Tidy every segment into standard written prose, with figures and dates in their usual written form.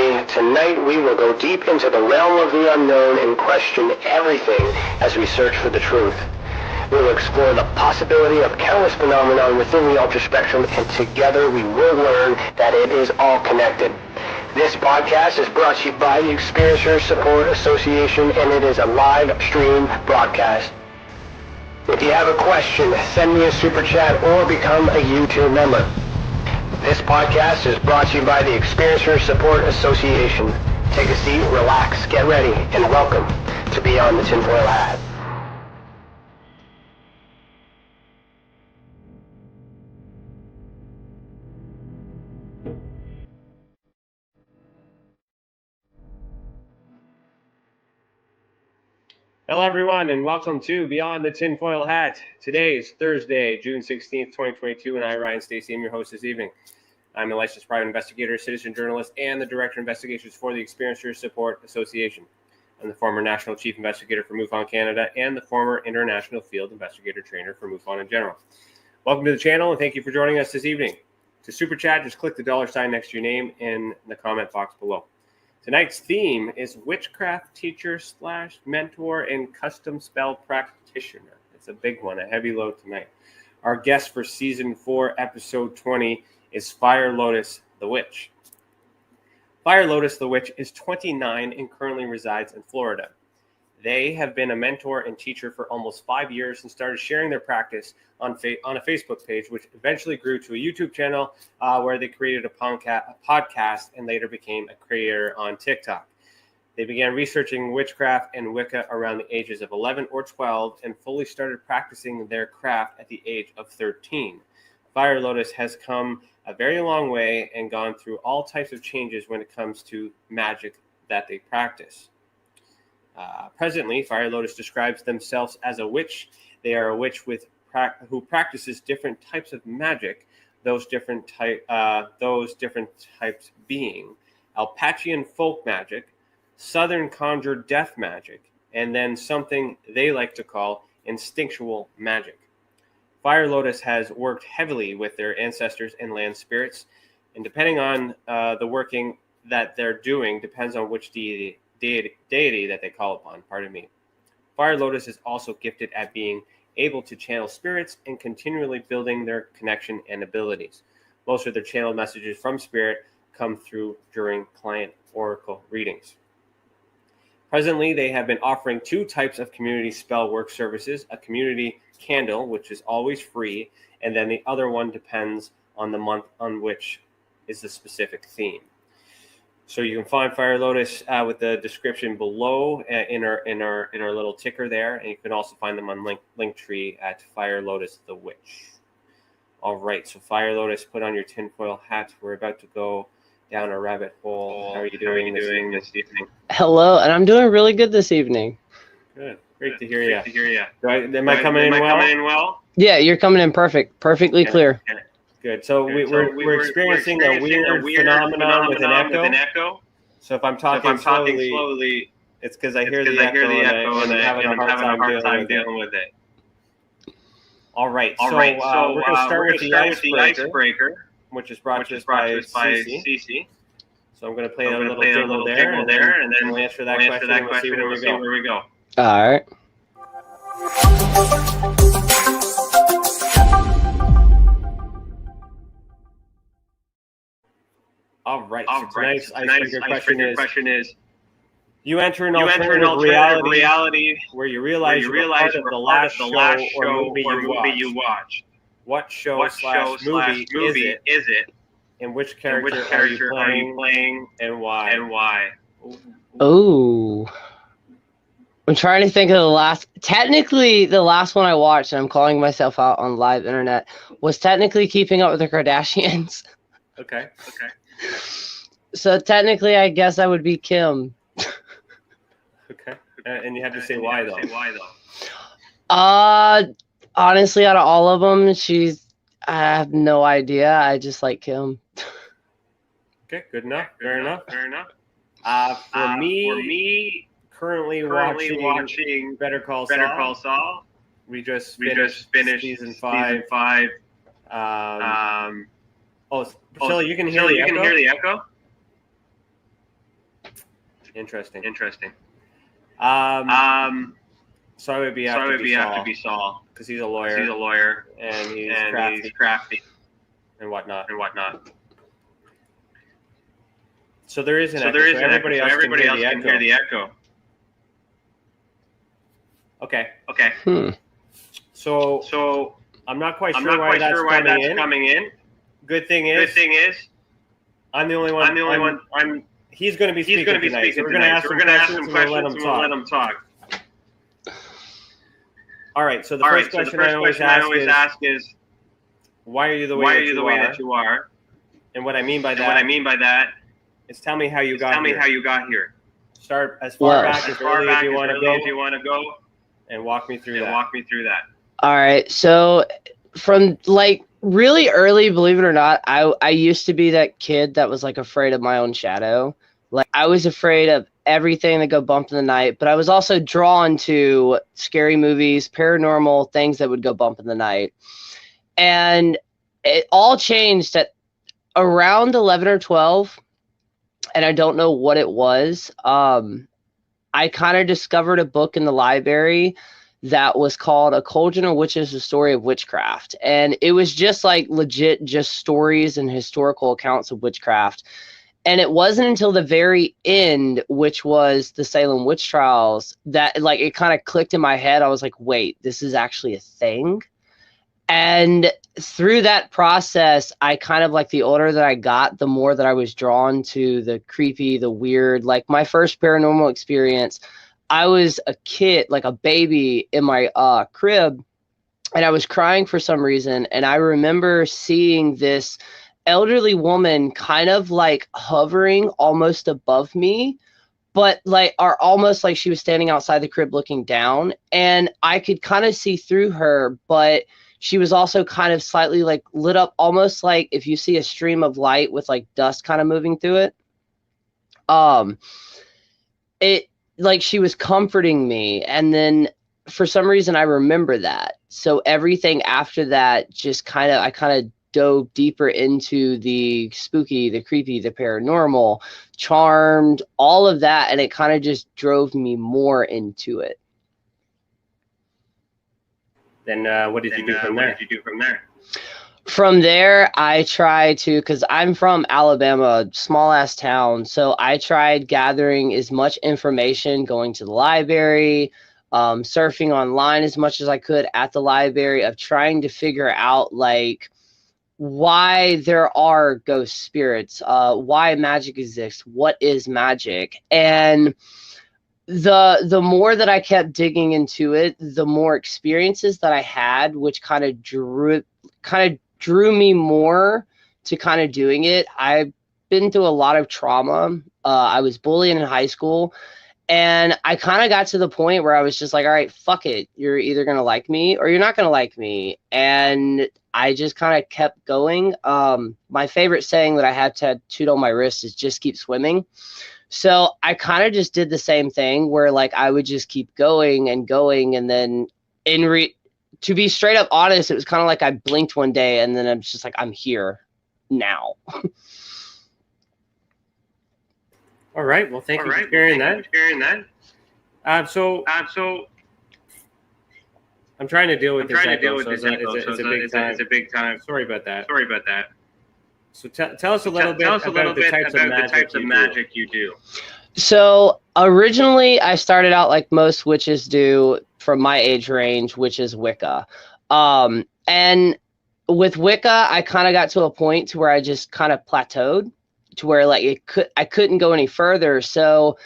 everybody. Tonight we will go deep into the realm of the unknown and question everything as we search for the truth. We will explore the possibility of countless phenomena within the ultra spectrum, and together we will learn that it is all connected. This podcast is brought to you by the Experiencers Support Association, and it is a live stream broadcast. If you have a question, send me a super chat or become a YouTube member. This podcast is brought to you by the Experiencers Support Association. Take a seat, relax, get ready, and welcome to Beyond the Tinfoil Hat. Hello, everyone, and welcome to Beyond the Tinfoil Hat. Today is Thursday, June 16th, 2022, and I, Ryan Stacey, am your host this evening. I'm a licensed private investigator, citizen journalist, and the Director of Investigations for the Experiencers Support Association. I'm the former National Chief Investigator for MUFON Canada and the former International Field Investigator Trainer for MUFON in general. Welcome to the channel, and thank you for joining us this evening. To super chat, just click the $ next to your name in the comment box below. Tonight's theme is witchcraft teacher / mentor and custom spell practitioner. It's a big one, a heavy load tonight. Our guest for season 4, episode 20 is Fire Lotus the Witch. Fire Lotus the Witch is 29 and currently resides in Florida. They have been a mentor and teacher for almost 5 years and started sharing their practice on a Facebook page, which eventually grew to a YouTube channel where they created a podcast and later became a creator on TikTok. They began researching witchcraft and Wicca around the ages of 11 or 12 and fully started practicing their craft at the age of 13. Fire Lotus has come a very long way and gone through all types of changes when it comes to magic that they practice. Presently, Fire Lotus describes themselves as a witch. They are a witch who practices different types of magic. Those different types being Appalachian folk magic, Southern Conjure Death Magic, and then something they like to call Instinctual Magic. Fire Lotus has worked heavily with their ancestors and land spirits, and depending on the working that they're doing, depends on which deity that they call upon. Fire Lotus is also gifted at being able to channel spirits and continually building their connection and abilities. Most of their channeled messages from spirit come through during client oracle readings. Presently, they have been offering 2 types of community spell work services: a community candle, which is always free, and then the other one depends on the month on which is the specific theme. So you can find Fire Lotus with the description below in our little ticker there, and you can also find them on Linktree at Fire Lotus the Witch. All right, so Fire Lotus, put on your tinfoil hat. We're about to go down a rabbit hole. How are you doing this evening? Hello, and I'm doing really good this evening. Good, great to hear you. Am I coming in well? Yeah, you're coming in perfectly clear. Good. So we're experiencing a weird phenomenon with an echo. So if I'm talking slowly, it's because I hear the echo and I'm having a hard time dealing with it. All right. So we're going to start with the icebreaker, which is brought to us by Stacey. So I'm going to play a little jingle there, and then we'll answer that question and we'll see where we go. All right. All right. So tonight's icebreaker question is: you enter an alternative reality where you realize you're part of the last show or movie you watched. What show / movie is it? And which character are you playing and why? Oh. I'm trying to think of the last. Technically, the last one I watched, and I'm calling myself out on live internet, was technically Keeping Up with the Kardashians. Okay. So technically, I guess I would be Kim. Okay. And you have to say why though. Honestly, out of all of them, I have no idea. I just like Kim. Okay, good enough. Fair enough. For me, currently watching Better Call Saul. We just finished season 5. Priscilla, you can hear the echo? Interesting. So I would have to be Saul because he's a lawyer. And he's crafty and whatnot. So there is an echo. So everybody else can hear the echo. Okay. So I'm not quite sure why that's coming in. Good thing is I'm the only one. He's going to be speaking tonight. So we're going to ask some questions and we'll let him talk. All right. So the first question I always ask is, why are you the way that you are? And what I mean by that is tell me how you got here. Start as far back as early as you want to go, and walk me through that. All right. So from like really early, believe it or not, I used to be that kid that was like afraid of my own shadow. Like I was afraid of everything that go bump in the night, but I was also drawn to scary movies, paranormal things that would go bump in the night. And it all changed at around 11 or 12. And I don't know what it was. I kind of discovered a book in the library that was called A Conjure Witch is the Story of Witchcraft. And it was just like legit just stories and historical accounts of witchcraft. And it wasn't until the very end, which was the Salem witch trials, that like it kind of clicked in my head. I was like, wait, this is actually a thing. And through that process, I kind of like the older that I got, the more that I was drawn to the creepy, the weird. Like my first paranormal experience, I was a kid, like a baby in my crib, and I was crying for some reason. And I remember seeing this elderly woman kind of like hovering almost above me, but like, or almost like she was standing outside the crib looking down, and I could kind of see through her, but she was also kind of slightly like lit up, almost like if you see a stream of light with like dust kind of moving through it. It like she was comforting me, and then for some reason I remember that. So everything after that just I kind of dove deeper into the spooky, the creepy, the paranormal, Charmed, all of that, and it kind of just drove me more into it. Then what did you do from there? From there, I tried to, because I'm from Alabama, small ass town, so I tried gathering as much information, going to the library, surfing online as much as I could at the library, of trying to figure out like why there are ghost spirits, why magic exists, what is magic. And the more that I kept digging into it, the more experiences that I had, which kind of drew me more to kind of doing it. I've been through a lot of trauma. I was bullied in high school, and I kind of got to the point where I was just like, all right, fuck it. You're either going to like me or you're not going to like me. And I just kind of kept going. My favorite saying that I have tattooed on my wrist is just keep swimming. So I kind of just did the same thing where like I would just keep going and going. And then to be straight up honest, it was kind of like I blinked one day and then I'm just like, I'm here now. All right. Well, thank you for sharing that. So I'm trying to deal with this echo. It's a big time. Sorry about that. So tell us a little bit about the types of magic you do. So originally I started out like most witches do from my age range, which is Wicca. And with Wicca, I kind of got to a point to where I just kind of plateaued, to where like I couldn't go any further. So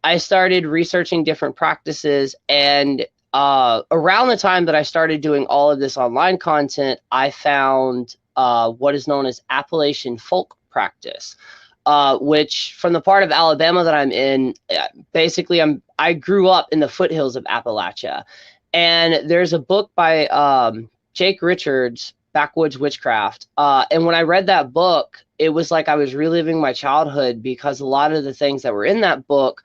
I started researching different practices, and around the time that I started doing all of this online content, I found what is known as Appalachian folk practice, which from the part of Alabama that I'm in, basically I grew up in the foothills of Appalachia. And there's a book by Jake Richards, Backwoods Witchcraft. And when I read that book, it was like I was reliving my childhood, because a lot of the things that were in that book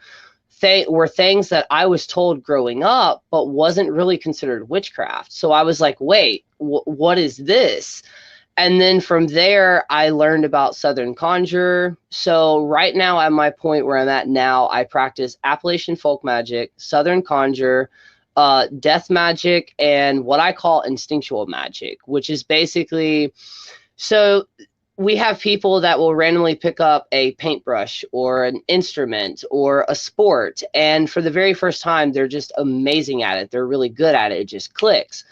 were things that I was told growing up, but wasn't really considered witchcraft. So I was like, wait, what is this? And then from there, I learned about Southern Conjure. So right now, at my point where I'm at now, I practice Appalachian folk magic, Southern Conjure, death magic, and what I call instinctual magic, which is basically, so we have people that will randomly pick up a paintbrush or an instrument or a sport, and for the very first time, they're just amazing at it. They're really good at it. It just clicks.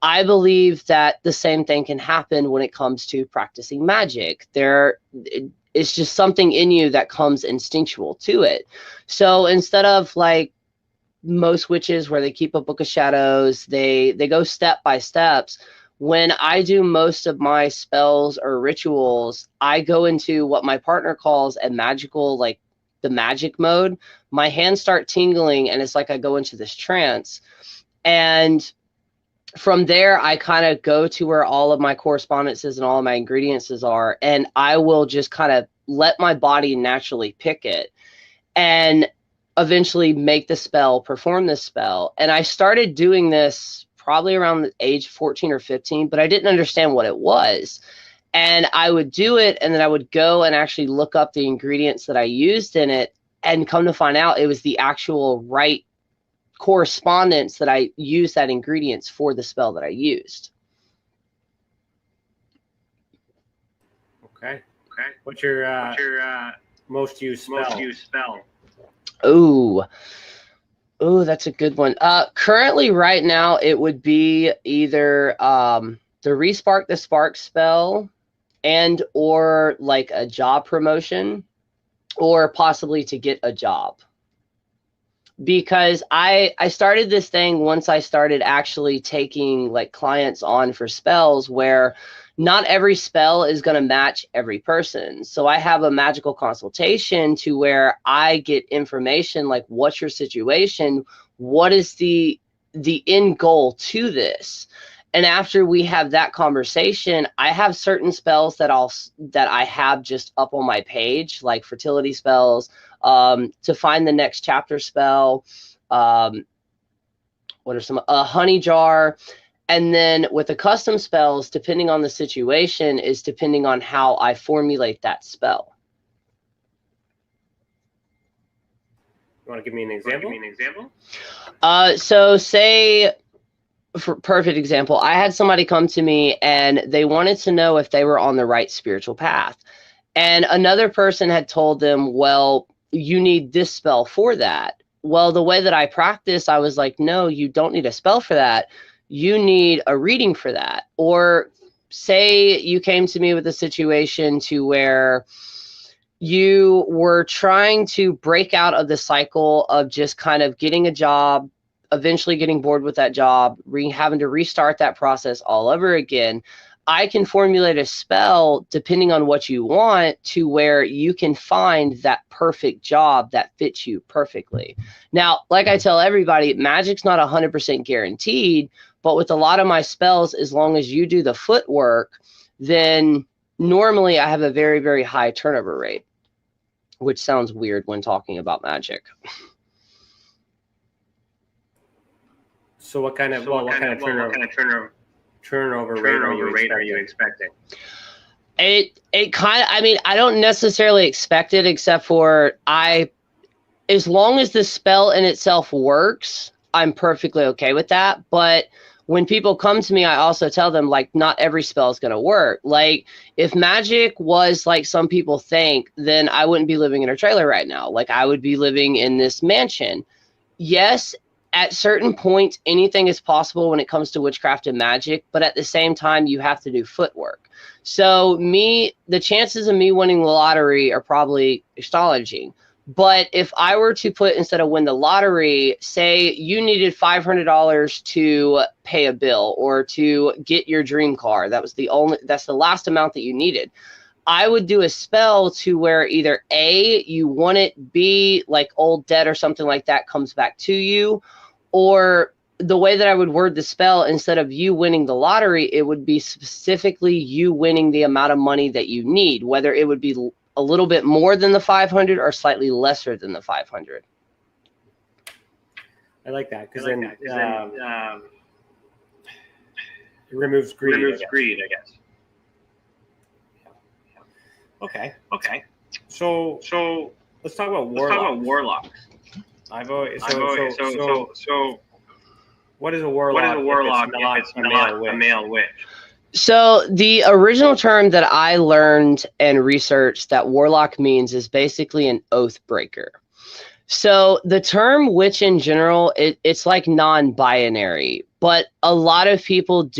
I believe that the same thing can happen when it comes to practicing magic. It's just something in you that comes instinctual to it. So instead of like most witches where they keep a book of shadows, they go step by steps. When I do most of my spells or rituals, I go into what my partner calls a magical, like the magic mode. My hands start tingling and it's like I go into this trance. And from there, I kind of go to where all of my correspondences and all of my ingredients are, and I will just kind of let my body naturally pick it and eventually make the spell, perform the spell. And I started doing this probably around the age 14 or 15, but I didn't understand what it was. And I would do it, and then I would go and actually look up the ingredients that I used in it, and come to find out it was the actual right correspondence that I used, that ingredients for the spell that I used. Okay. What's your most used spell? Ooh, that's a good one. Currently, right now, it would be either the Respark the Spark spell, and or like a job promotion, or possibly to get a job. Because I started this thing once I started actually taking like clients on for spells, where not every spell is going to match every person. So I have a magical consultation to where I get information like, what's your situation? What is the end goal to this? And after we have that conversation, I have certain spells that I have just up on my page, like fertility spells, to find the next chapter spell. What are some? A honey jar. And then with the custom spells, depending on the situation, is depending on how I formulate that spell. You want to give me an example? So say, for perfect example, I had somebody come to me and they wanted to know if they were on the right spiritual path. And another person had told them, well, you need this spell for that. Well, the way that I practice, I was like, no, you don't need a spell for that. You need a reading for that. Or say you came to me with a situation to where you were trying to break out of the cycle of just kind of getting a job, eventually getting bored with that job, having to restart that process all over again. I can formulate a spell depending on what you want to where you can find that perfect job that fits you perfectly. Now, like I tell everybody, magic's not 100% guaranteed, but with a lot of my spells, as long as you do the footwork, then normally I have a very, very high turnover rate, which sounds weird when talking about magic. So what kind of turnover rate are you expecting? It kind of, I mean, I don't necessarily expect it, except for as long as the spell in itself works, I'm perfectly okay with that. But when people come to me, I also tell them, like, not every spell is going to work. Like, if magic was like some people think, then I wouldn't be living in a trailer right now. Like, I would be living in this mansion. Yes, at certain points, anything is possible when it comes to witchcraft and magic, but at the same time, you have to do footwork. So the chances of me winning the lottery are probably astonishing. But if I were to put, instead of win the lottery, say you needed $500 to pay a bill or to get your dream car, that's the last amount that you needed. I would do a spell to where either A, you want it, B, like old debt or something like that comes back to you, or the way that I would word the spell, instead of you winning the lottery, it would be specifically you winning the amount of money that you need, whether it would be a little bit more than the 500 or slightly lesser than the 500. I like that, because then it removes greed, I guess. Okay. So let's talk about warlocks. So what is a warlock if it's not a male witch? So the original term that I learned and researched that warlock means is basically an oath breaker. So the term witch in general, it's like non-binary, but a lot of people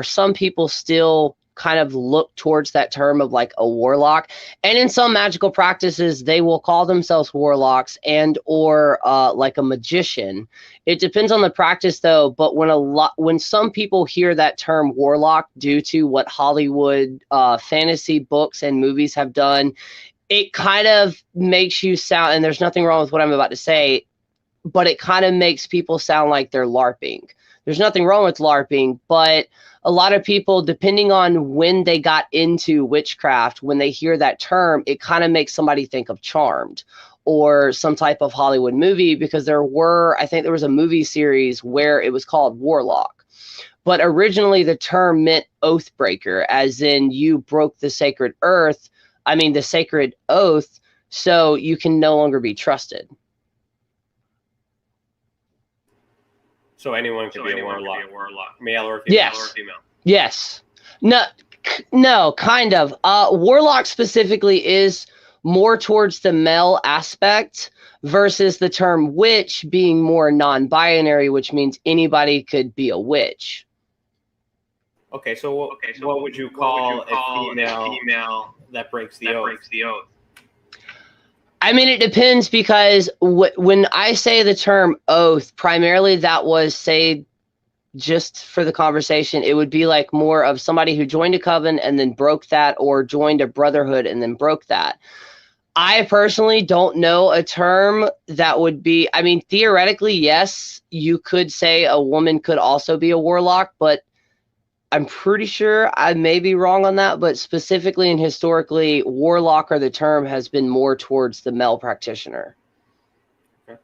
some people still kind of look towards that term of like a warlock. And in some magical practices, they will call themselves warlocks and or like a magician. It depends on the practice though, but when some people hear that term warlock due to what Hollywood fantasy books and movies have done, it kind of makes you sound, and there's nothing wrong with what I'm about to say, but it kind of makes people sound like they're LARPing. There's nothing wrong with LARPing, but a lot of people, depending on when they got into witchcraft, when they hear that term, it kind of makes somebody think of Charmed or some type of Hollywood movie, because I think there was a movie series where it was called Warlock. But originally the term meant oath breaker, as in you broke the sacred the sacred oath, so you can no longer be trusted. So anyone can be a warlock, male or female. Yes. No, kind of. Warlock specifically is more towards the male aspect versus the term witch being more non-binary, which means anybody could be a witch. Okay, so what would you call a female that breaks the oath? I mean, it depends, because when I say the term oath, primarily that was, say, just for the conversation, it would be like more of somebody who joined a coven and then broke that, or joined a brotherhood and then broke that. I personally don't know a term that would be, I mean, theoretically, yes, you could say a woman could also be a warlock, but I'm pretty sure I may be wrong on that, but specifically and historically, warlock or the term has been more towards the male practitioner. Okay.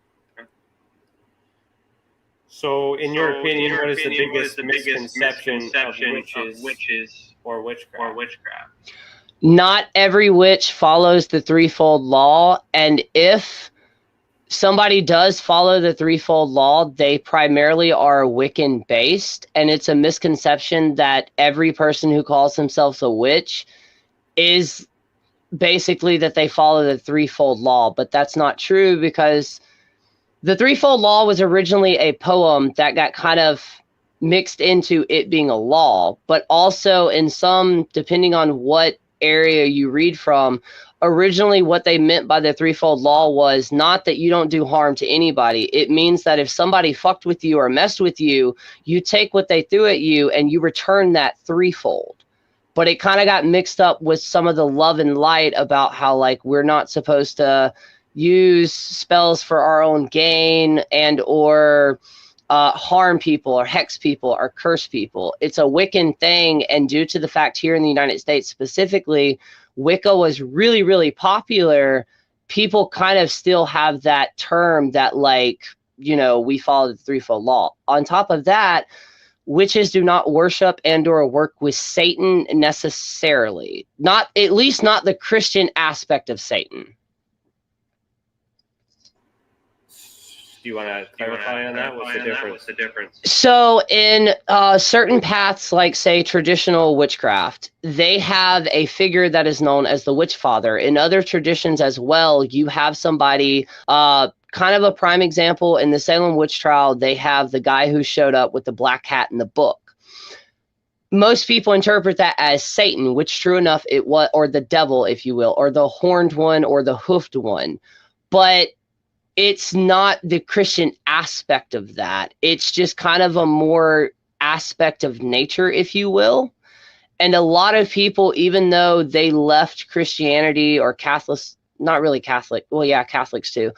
So, in your opinion, what is the biggest misconception of witches or witchcraft? Not every witch follows the threefold law, and if somebody does follow the threefold law, they primarily are Wiccan based, and it's a misconception that every person who calls themselves a witch is basically that they follow the threefold law, but that's not true, because the threefold law was originally a poem that got kind of mixed into it being a law, but also in some, depending on what area you read from, originally what they meant by the threefold law was not that you don't do harm to anybody. It means that if somebody fucked with you or messed with you, you take what they threw at you and you return that threefold. But it kind of got mixed up with some of the love and light about how, like, we're not supposed to use spells for our own gain and or harm people or hex people or curse people. It's a Wiccan thing, and due to the fact here in the United States specifically, Wicca was really, really popular, people kind of still have that term that, like, you know, we follow the threefold law. On top of that, witches do not worship and or work with Satan necessarily. Not, at least not the Christian aspect of Satan. Do you want to clarify on that? What's the difference? So in certain paths, like, say, traditional witchcraft, they have a figure that is known as the witch father. In other traditions as well, you have somebody, kind of a prime example in the Salem witch trial, they have the guy who showed up with the black hat in the book. Most people interpret that as Satan, which, true enough, it was, or the devil, if you will, or the horned one or the hoofed one. But it's not the Christian aspect of that. It's just kind of a more aspect of nature, if you will. And a lot of people, even though they left Christianity or Catholics, not really Catholic, well, yeah, Catholics too,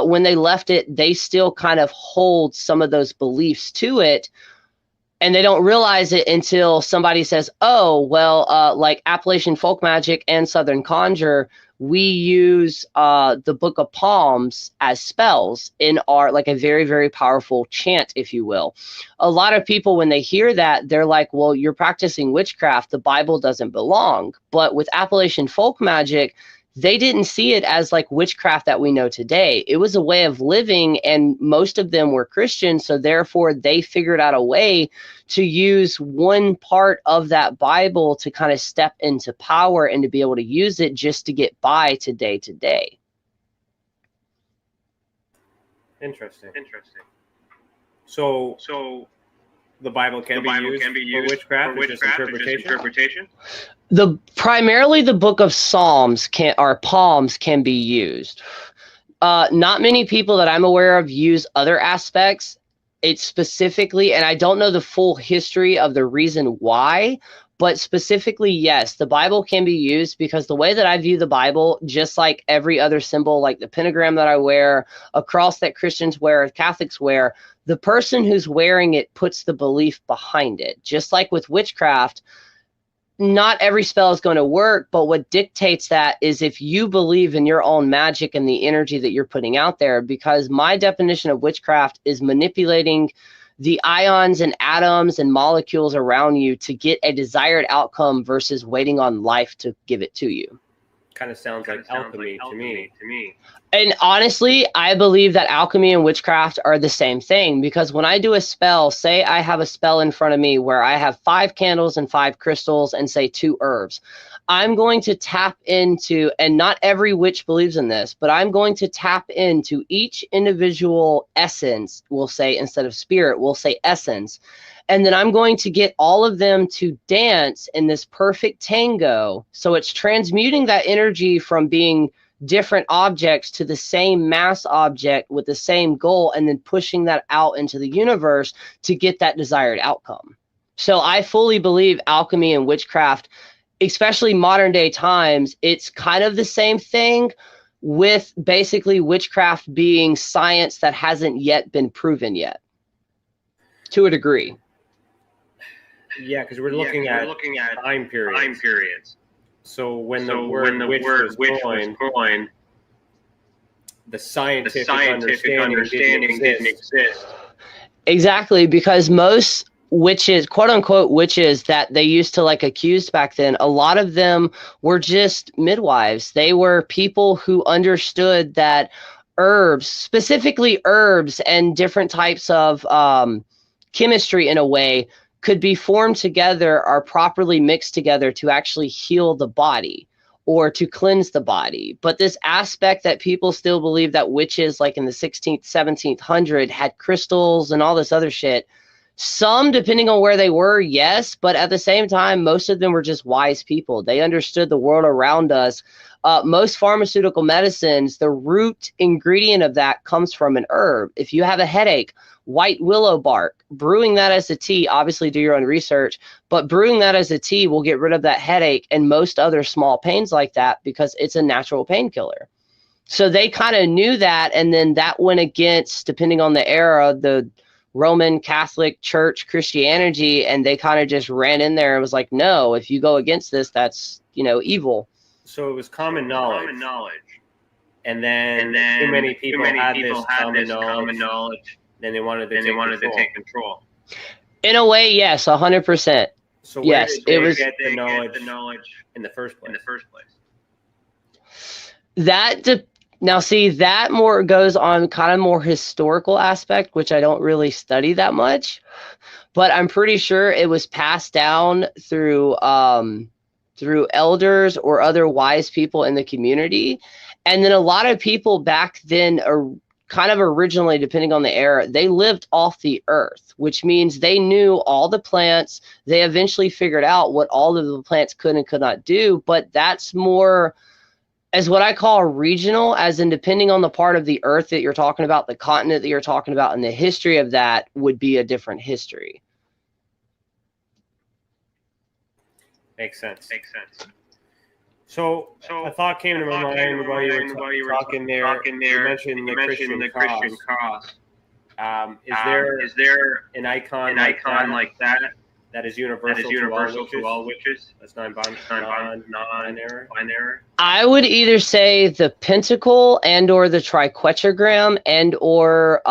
when they left it, they still kind of hold some of those beliefs to it. And they don't realize it until somebody says, oh, well, like Appalachian folk magic and Southern conjure, we use the Book of Palms as spells in our, like a very, very powerful chant, if you will. A lot of people, when they hear that, they're like, well, you're practicing witchcraft. The Bible doesn't belong. But with Appalachian folk magic, they didn't see it as like witchcraft that we know today. It was a way of living, and most of them were Christians. So therefore, they figured out a way to use one part of that Bible to kind of step into power and to be able to use it just to get by today to day. Interesting. So the Bible can be used for witchcraft, or just interpretation? Primarily the Book of Psalms Palms can be used. Not many people that I'm aware of use other aspects. It's specifically, and I don't know the full history of the reason why, but specifically, yes, the Bible can be used, because the way that I view the Bible, just like every other symbol, like the pentagram that I wear, a cross that Christians wear, Catholics wear, the person who's wearing it puts the belief behind it. Just like with witchcraft, not every spell is going to work, but what dictates that is if you believe in your own magic and the energy that you're putting out there. Because my definition of witchcraft is manipulating the ions and atoms and molecules around you to get a desired outcome versus waiting on life to give it to you. Kind of sounds like alchemy to me. And honestly, I believe that alchemy and witchcraft are the same thing, because when I do a spell, say I have a spell in front of me where I have 5 candles and 5 crystals and say 2 herbs, I'm going to tap into, and not every witch believes in this, but I'm going to tap into each individual essence, we'll say, instead of spirit, we'll say essence. And then I'm going to get all of them to dance in this perfect tango. So it's transmuting that energy from being different objects to the same mass object with the same goal, and then pushing that out into the universe to get that desired outcome. So I fully believe alchemy and witchcraft, especially modern day times, it's kind of the same thing, with basically witchcraft being science that hasn't yet been proven yet, to a degree. Yeah, because we're looking at time periods. So when the word witch was coined, the scientific understanding didn't exist. Exactly, because most witches, quote unquote witches, that they used to like accuse back then, a lot of them were just midwives. They were people who understood that herbs, specifically herbs and different types of chemistry in a way, could be formed together or properly mixed together to actually heal the body or to cleanse the body. But this aspect that people still believe that witches, like in the 16th, 1700, had crystals and all this other shit. Some, depending on where they were, yes, but at the same time, most of them were just wise people. They understood the world around us. Most pharmaceutical medicines, the root ingredient of that comes from an herb. If you have a headache, white willow bark, brewing that as a tea, obviously do your own research, but brewing that as a tea will get rid of that headache and most other small pains like that, because it's a natural painkiller. So they kind of knew that, and then that went against, depending on the era, the Roman Catholic Church, Christianity, and they kind of just ran in there and was like, no, if you go against this, that's, evil. So it was common knowledge. And then too many people had this common knowledge. Then they wanted to take control. In a way, yes, 100%. So where did they get the knowledge in the first place? Now, see, that more goes on kind of more historical aspect, which I don't really study that much, but I'm pretty sure it was passed down through elders or other wise people in the community. And then a lot of people back then are kind of originally, depending on the era, they lived off the earth, which means they knew all the plants. They eventually figured out what all of the plants could and could not do, but that's more as what I call regional, as in depending on the part of the earth that you're talking about, the continent that you're talking about, and the history of that would be a different history. Makes sense. So a thought came to my mind while you were talking there. You mentioned the Christian cross. Is there an icon like that That is universal, to all witches. That's non-binary. I would either say the pentacle and or the triquetragram and or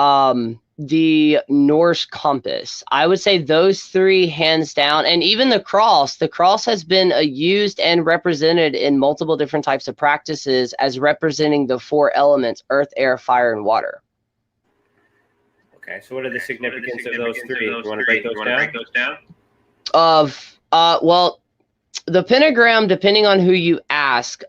the Norse compass. I would say those three hands down, and even the cross. The cross has been used and represented in multiple different types of practices as representing the four elements: earth, air, fire, and water. Okay, so what are the significance of those three? You want to break those down? Well, the pentagram, depending on who you ask,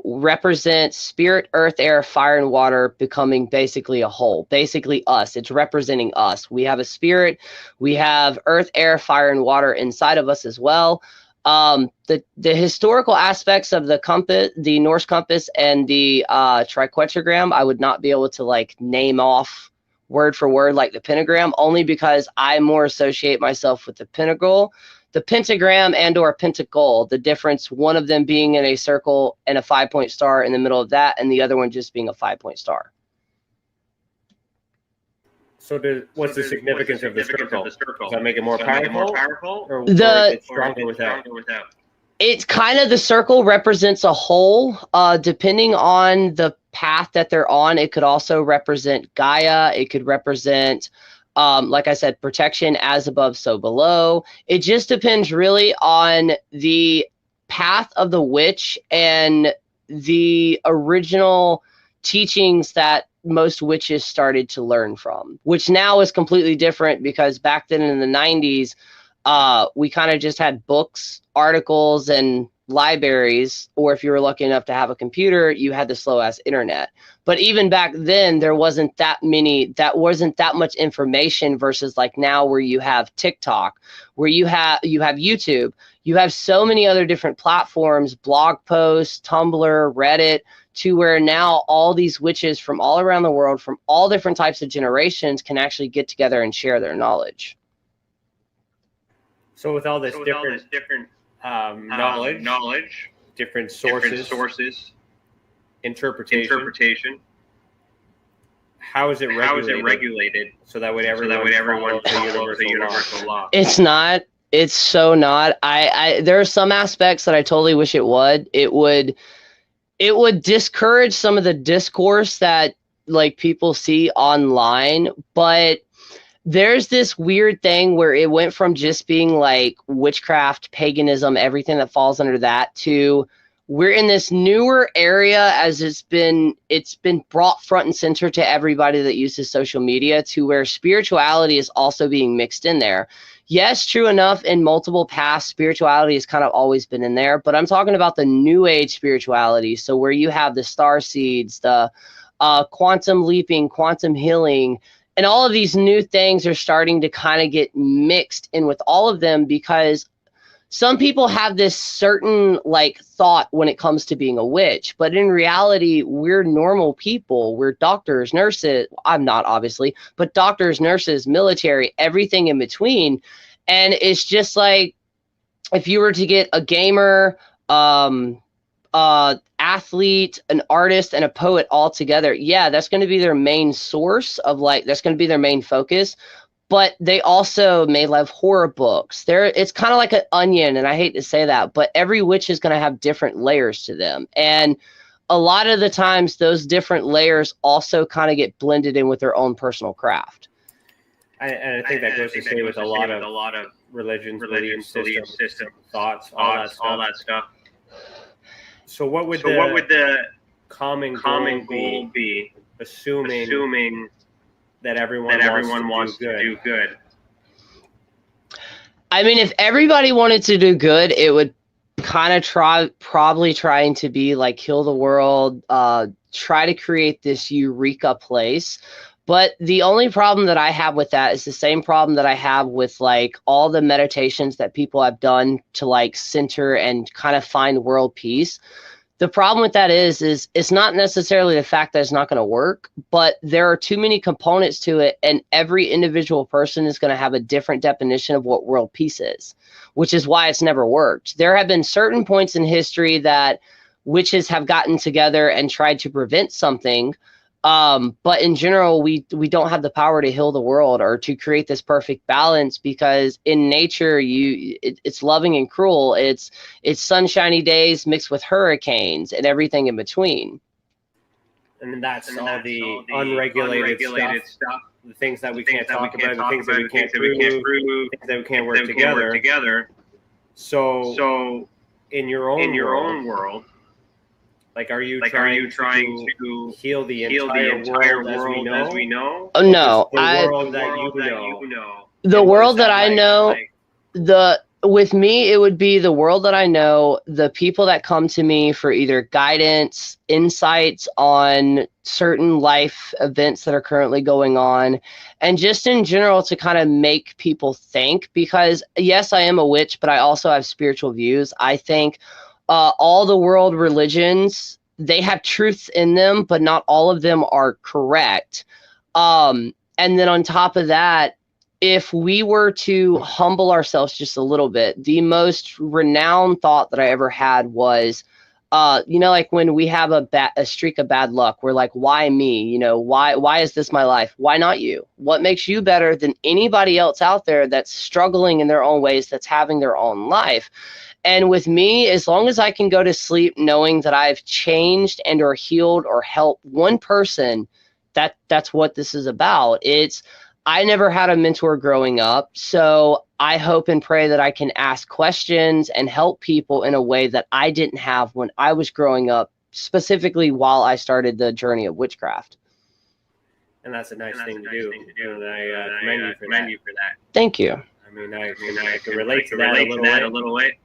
represents spirit, earth, air, fire, and water becoming basically a whole. Basically us. It's representing us. We have a spirit. We have earth, air, fire, and water inside of us as well. The historical aspects of the compass, the Norse compass, and the triquetragram, I would not be able to like name off word for word like the pentagram, only because I more associate myself with the pentacle, the pentagram, and or pentacle. The difference, one of them being in a circle and a 5-point star in the middle of that, and the other one just being a 5-point star. So what's the significance of the circle? Does that make it more powerful? Or it's stronger without? It's kind of, the circle represents a whole, depending on the path that they're on. It could also represent Gaia. It could represent, like I said, protection, as above, so below. It just depends really on the path of the witch and the original teachings that most witches started to learn from, which now is completely different, because back then in the 90s, we kind of just had books, articles, and libraries, or if you were lucky enough to have a computer, you had the slow-ass internet. But even back then, there wasn't that much information versus like now, where you have TikTok, where you have YouTube, you have so many other different platforms, blog posts, Tumblr, Reddit, to where now all these witches from all around the world, from all different types of generations, can actually get together and share their knowledge. So with all this different knowledge, different sources, interpretation, how is it regulated? So that way everyone follows the universal law. It's not. It's so not. There are some aspects that I totally wish it would. It would discourage some of the discourse that like people see online, but there's this weird thing where it went from just being like witchcraft, paganism, everything that falls under that, to we're in this newer area, as it's been brought front and center to everybody that uses social media, to where spirituality is also being mixed in there. Yes, true enough, in multiple past, spirituality has kind of always been in there, but I'm talking about the new age spirituality. So where you have the star seeds, the quantum leaping, quantum healing, and all of these new things are starting to kind of get mixed in with all of them, because some people have this certain like thought when it comes to being a witch, but in reality, we're normal people. We're doctors, nurses. I'm not, obviously, but doctors, nurses, military, everything in between. And it's just like, if you were to get a gamer, athlete, an artist, and a poet all together, yeah, that's going to be their main source of like, that's going to be their main focus. But they also may love horror books. It's kind of like an onion, and I hate to say that, but every witch is going to have different layers to them. And a lot of the times, those different layers also kind of get blended in with their own personal craft. And I think that goes to say with a lot of religions, belief system, thoughts, all that stuff. So what would the common goal be, assuming that everyone wants to do good? I mean, if everybody wanted to do good, it would kind of probably trying to be like heal the world, try to create this eureka place. But the only problem that I have with that is the same problem that I have with like all the meditations that people have done to like center and kind of find world peace. The problem with that is it's not necessarily the fact that it's not going to work, but there are too many components to it, and every individual person is going to have a different definition of what world peace is, which is why it's never worked. There have been certain points in history that witches have gotten together and tried to prevent something, But in general, we don't have the power to heal the world or to create this perfect balance, because in nature, it's loving and cruel. It's sunshiny days mixed with hurricanes and everything in between. And that's all the unregulated stuff, the things that we can't talk about, the things that we can't prove, things that we can't work together. So, in your own world, like, are you trying to heal the entire world as we know? Oh no, the world that you know. The world that I know, with me, it would be the world that I know, the people that come to me for either guidance, insights on certain life events that are currently going on, and just in general to kind of make people think. Because yes, I am a witch, but I also have spiritual views. I think all the world religions, they have truths in them, but not all of them are correct. And then on top of that, if we were to humble ourselves just a little bit, the most renowned thought that I ever had was, like when we have a streak of bad luck, we're like, why me? Why is this my life? Why not you? What makes you better than anybody else out there that's struggling in their own ways, that's having their own life? And with me, as long as I can go to sleep knowing that I've changed and or healed or helped one person, that's what this is about. I never had a mentor growing up, so I hope and pray that I can ask questions and help people in a way that I didn't have when I was growing up, specifically while I started the journey of witchcraft. And that's a nice thing to do. And I commend you for that. Thank you. I mean, I can relate to that a little way.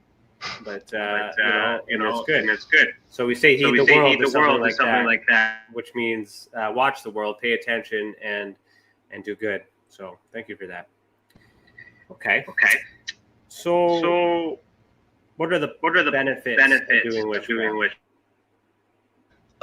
But it's good. So we say heed the world or something like that, which means watch the world, pay attention, and do good. So thank you for that. Okay. So what are the benefits of doing witchcraft?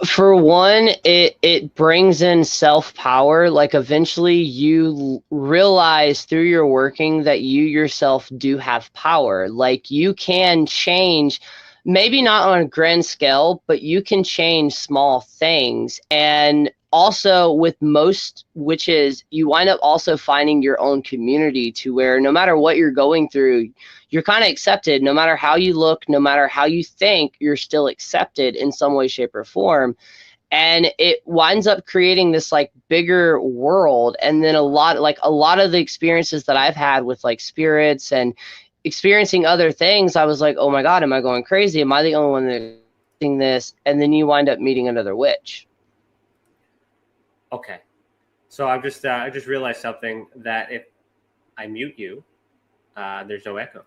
For one, it brings in self-power. Like, eventually you realize through your working that you yourself do have power. Like, you can change, maybe not on a grand scale, but you can change small things. And also with most witches, you wind up also finding your own community, to where no matter what you're going through, you're kind of accepted. No matter how you look, no matter how you think, you're still accepted in some way, shape, or form. And it winds up creating this like bigger world. And then a lot of the experiences that I've had with like spirits and experiencing other things, I was like, oh my God, am I going crazy? Am I the only one that's doing this? And then you wind up meeting another witch. Okay, so I just realized something, that if I mute you, there's no echo.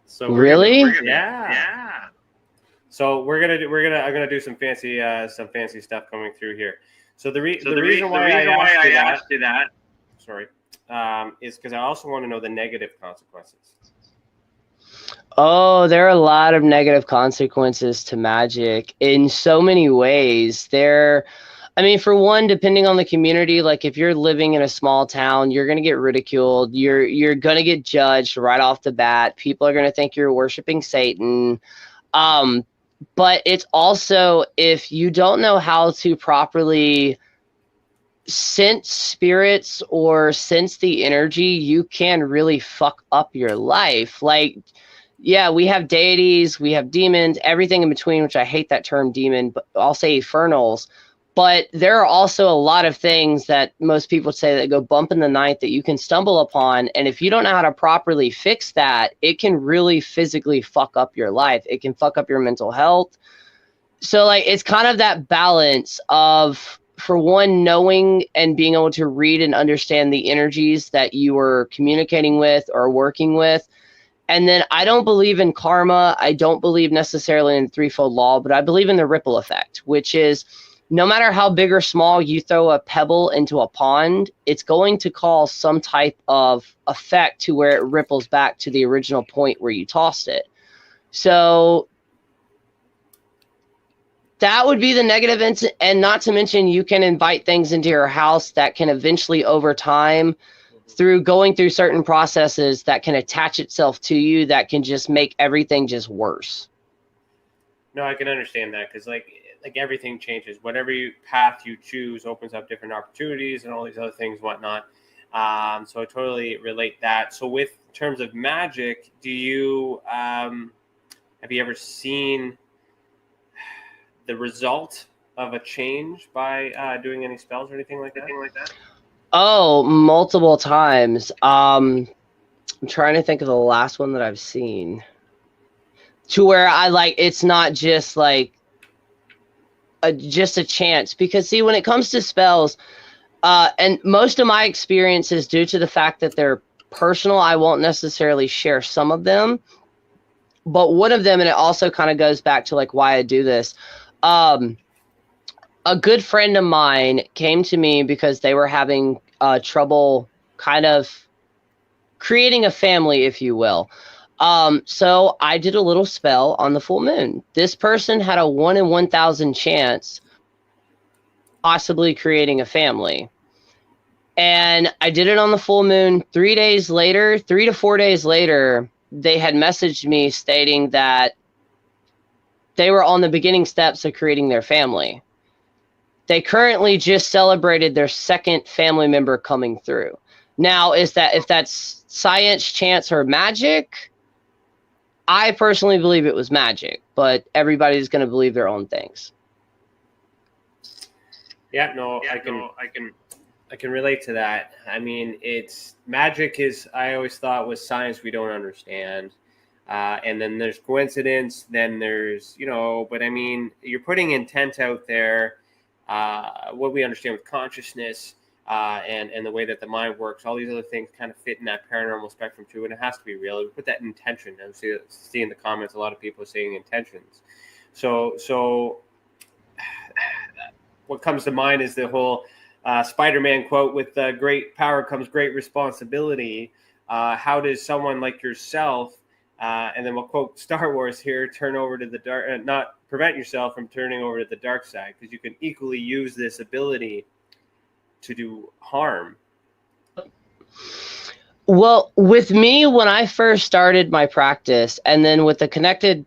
So really? Yeah. So I'm gonna do some fancy stuff coming through here. So the reason why I asked you that, is because I also want to know the negative consequences. Oh, there are a lot of negative consequences to magic in so many ways. For one, depending on the community, like if you're living in a small town, you're going to get ridiculed. You're going to get judged right off the bat. People are going to think you're worshiping Satan. But it's also, if you don't know how to properly sense spirits or sense the energy, you can really fuck up your life. Like, yeah, we have deities, we have demons, everything in between, which I hate that term demon, but I'll say infernals. But there are also a lot of things that most people say that go bump in the night that you can stumble upon. And if you don't know how to properly fix that, it can really physically fuck up your life. It can fuck up your mental health. So like, it's kind of that balance of, for one, knowing and being able to read and understand the energies that you are communicating with or working with. And then I don't believe in karma. I don't believe necessarily in threefold law, but I believe in the ripple effect, which is, no matter how big or small you throw a pebble into a pond, it's going to cause some type of effect to where it ripples back to the original point where you tossed it. So that would be the negative. And not to mention, you can invite things into your house that can eventually, over time, through going through certain processes, that can attach itself to you, that can just make everything just worse. No, I can understand that, because like like everything changes. Whatever path you choose opens up different opportunities and all these other things, whatnot. So I totally relate that. So with terms of magic, do you have you ever seen the result of a change by doing any spells or anything like that? Oh, multiple times. I'm trying to think of the last one that I've seen. To where I like, it's not just like just a chance. Because see, when it comes to spells, and most of my experiences, due to the fact that they're personal, I won't necessarily share some of them. But one of them, and it also kind of goes back to like why I do this. A good friend of mine came to me because they were having trouble kind of creating a family, if you will. So I did a little spell on the full moon. This person had a 1 in 1,000 chance possibly creating a family. And I did it on the full moon. 3 to 4 days later, they had messaged me stating that they were on the beginning steps of creating their family. They currently just celebrated their second family member coming through. Now, if that's science, chance, or magic, I personally believe it was magic, but everybody's going to believe their own things. Yeah, no, I can relate to that. I mean, it's magic is, I always thought, was science we don't understand. And then there's coincidence, then there's, but I mean, you're putting intent out there, what we understand with consciousness, and the way that the mind works, all these other things kind of fit in that paranormal spectrum too, and it has to be real. We put that intention. I see in the comments a lot of people saying intentions. So what comes to mind is the whole Spider-Man quote with great power comes great responsibility. How does someone like yourself, and then we'll quote Star Wars here, turn over to the dark, not prevent yourself from turning over to the dark side? Because you can equally use this ability to do harm. Well, with me, when I first started my practice, and then with the connected,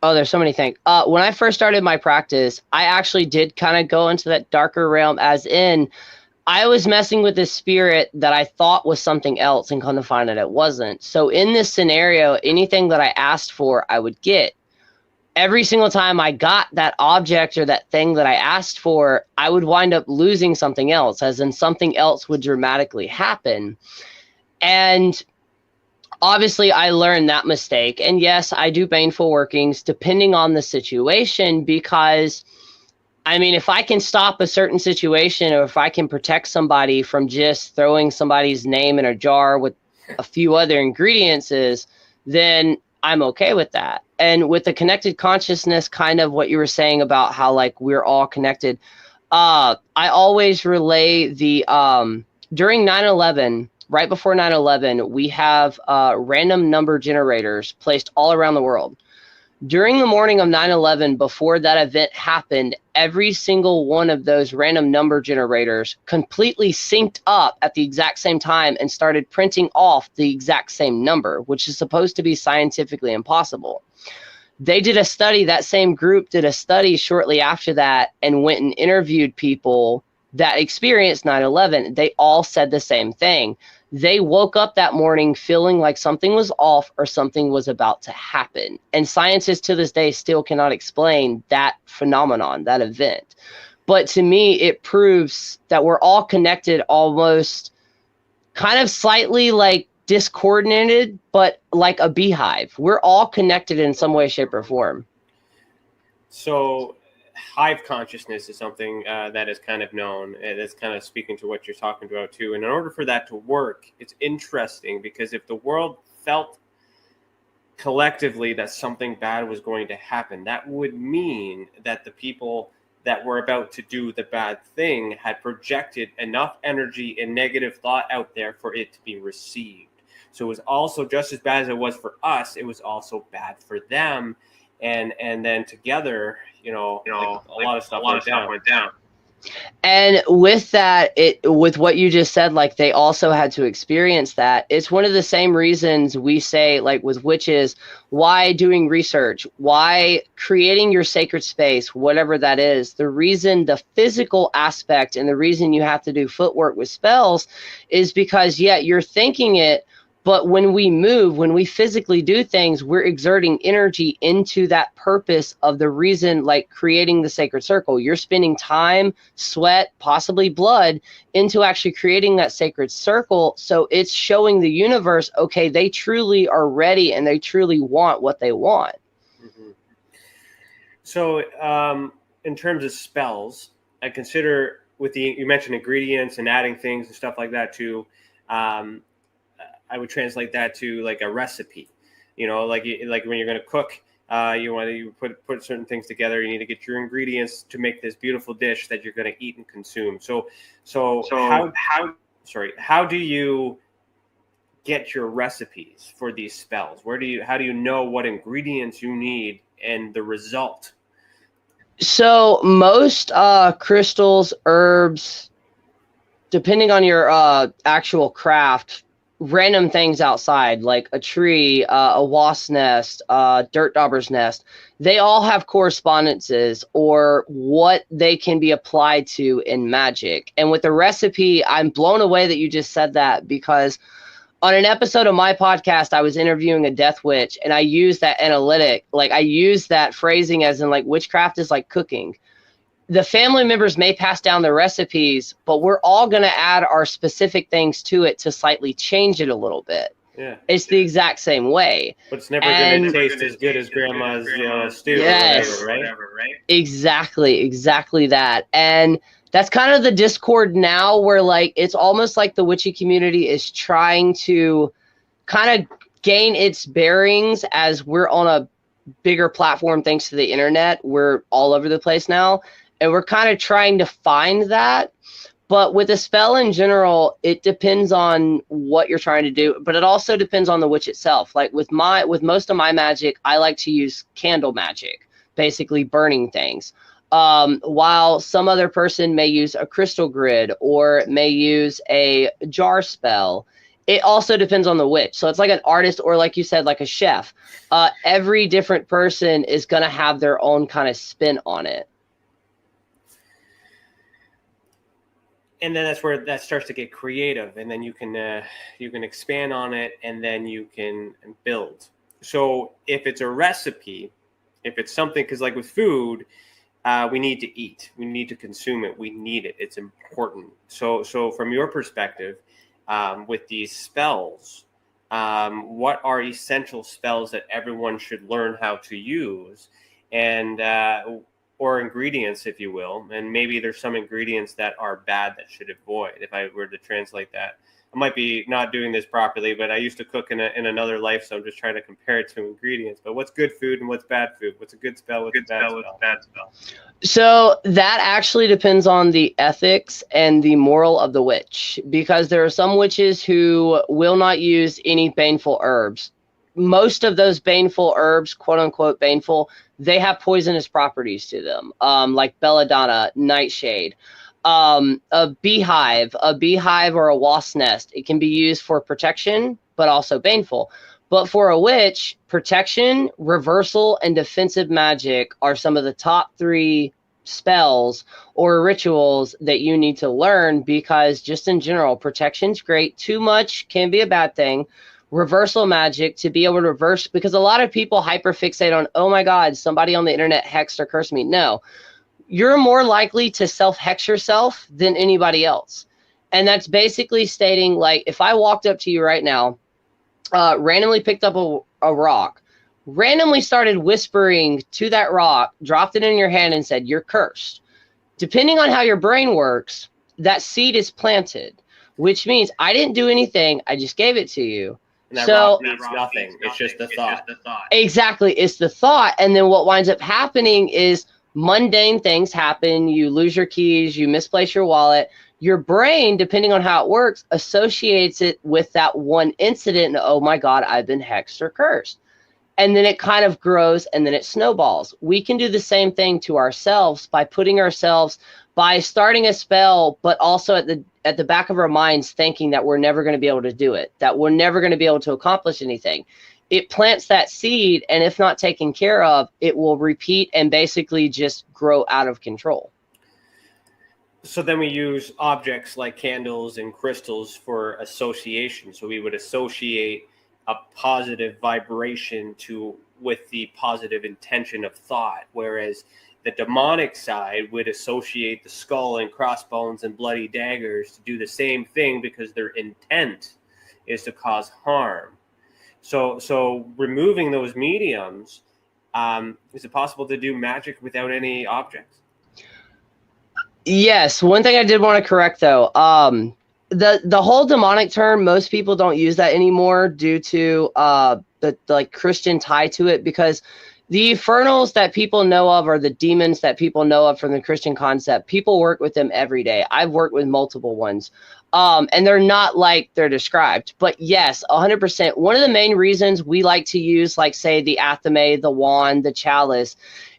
there's so many things. When I first started my practice, I actually did kind of go into that darker realm, as in I was messing with this spirit that I thought was something else, and come to find out it wasn't. So in this scenario, anything that I asked for, I would get. Every single time I got that object or that thing that I asked for, I would wind up losing something else, as in something else would dramatically happen. And obviously I learned that mistake. And yes, I do baneful workings depending on the situation, because I mean, if I can stop a certain situation, or if I can protect somebody from just throwing somebody's name in a jar with a few other ingredients, then I'm okay with that. And with the connected consciousness, kind of what you were saying about how like we're all connected, I always relay the during 9/11, right before 9/11, we have random number generators placed all around the world. During the morning of 9/11, before that event happened, every single one of those random number generators completely synced up at the exact same time and started printing off the exact same number, which is supposed to be scientifically impossible. They did a study, that same group did a study shortly after that, and went and interviewed people that experienced 9/11. They all said the same thing. They woke up that morning feeling like something was off or something was about to happen. And scientists to this day still cannot explain that phenomenon, that event. But to me, it proves that we're all connected, almost kind of slightly like discoordinated, but like a beehive. We're all connected in some way, shape, or form. So hive consciousness is something that is kind of known, and it's kind of speaking to what you're talking about too. And in order for that to work, it's interesting, because if the world felt collectively that something bad was going to happen, that would mean that the people that were about to do the bad thing had projected enough energy and negative thought out there for it to be received. So it was also just as bad as it was for us, it was also bad for them. And then together, like a lot of stuff went down. And with that, with what you just said, like they also had to experience that. It's one of the same reasons we say, like with witches, why doing research, why creating your sacred space, whatever that is. The reason, the physical aspect, and the reason you have to do footwork with spells is because, yeah, you're thinking it, but when we move, when we physically do things, we're exerting energy into that purpose of the reason, like creating the sacred circle. You're spending time, sweat, possibly blood into actually creating that sacred circle. So it's showing the universe, okay, they truly are ready and they truly want what they want. Mm-hmm. So in terms of spells, I consider you mentioned ingredients and adding things and stuff like that too. I would translate that to like a recipe, like when you're going to cook, you want to put certain things together. You need to get your ingredients to make this beautiful dish that you're going to eat and consume. So how do you get your recipes for these spells? How do you know what ingredients you need and the result? So most crystals, herbs, depending on your actual craft, random things outside, like a tree, a wasp nest, dirt dauber's nest, they all have correspondences or what they can be applied to in magic. And with the recipe, I'm blown away that you just said that, because on an episode of my podcast, I was interviewing a death witch, and I used that analytic, like I used that phrasing as in like witchcraft is like cooking. The family members may pass down the recipes, but we're all going to add our specific things to it to slightly change it a little bit. Yeah, it's the exact same way. But it's never going to taste as good as grandma's stew. Yes, or whatever, right? Exactly that. And that's kind of the discord now, where like it's almost like the witchy community is trying to kind of gain its bearings as we're on a bigger platform thanks to the internet. We're all over the place now. And we're kind of trying to find that. But with a spell in general, it depends on what you're trying to do. But it also depends on the witch itself. Like with most of my magic, I like to use candle magic, basically burning things. While some other person may use a crystal grid or may use a jar spell. It also depends on the witch. So it's like an artist, or like you said, like a chef. Every different person is going to have their own kind of spin on it. And then that's where that starts to get creative, and then you can expand on it, and then you can build. So if it's a recipe, if it's something, because like with food, we need to eat, we need to consume it, we need it, it's important. So from your perspective, with these spells, what are essential spells that everyone should learn how to use, and or ingredients, if you will, and maybe there's some ingredients that are bad that should avoid, if I were to translate that. I might be not doing this properly, but I used to cook in another life, so I'm just trying to compare it to ingredients. But what's good food and what's bad food? What's a good spell? What's a bad spell? So that actually depends on the ethics and the moral of the witch, because there are some witches who will not use any baneful herbs. Most of those baneful herbs, quote unquote baneful, they have poisonous properties to them, like belladonna, nightshade. A beehive or a wasp nest, it can be used for protection, but also baneful. But for a witch, protection, reversal, and defensive magic are some of the top 3 spells or rituals that you need to learn, because just in general, protection's great. Too much can be a bad thing. Reversal magic, to be able to reverse, because a lot of people hyperfixate on, oh my God, somebody on the internet hexed or cursed me. No. You're more likely to self-hex yourself than anybody else. And that's basically stating, like, if I walked up to you right now, randomly picked up a rock, randomly started whispering to that rock, dropped it in your hand and said, you're cursed. Depending on how your brain works, that seed is planted, which means I didn't do anything. I just gave it to you. And that rock means nothing. It's just the thought. Exactly. It's the thought. And then what winds up happening is mundane things happen. You lose your keys, you misplace your wallet. Your brain, depending on how it works, associates it with that one incident. And, oh my God, I've been hexed or cursed. And then it kind of grows, and then it snowballs. We can do the same thing to ourselves by putting ourselves by starting a spell, but also at the back of our minds thinking that we're never going to be able to do it, that we're never going to be able to accomplish anything. It plants that seed, and if not taken care of, it will repeat and basically just grow out of control. So then we use objects like candles and crystals for association. So we would associate a positive vibration with the positive intention of thought, whereas the demonic side would associate the skull and crossbones and bloody daggers to do the same thing because their intent is to cause harm. So removing those mediums, is it possible to do magic without any objects? Yes. One thing I did want to correct, though, the whole demonic term, most people don't use that anymore due to the like Christian tie to it, because the infernals that people know of, or the demons that people know of from the Christian concept, people work with them every day. I've worked with multiple ones. And they're not like they're described. But yes, 100%. One of the main reasons we like to use, like, say, the athame, the wand, the chalice,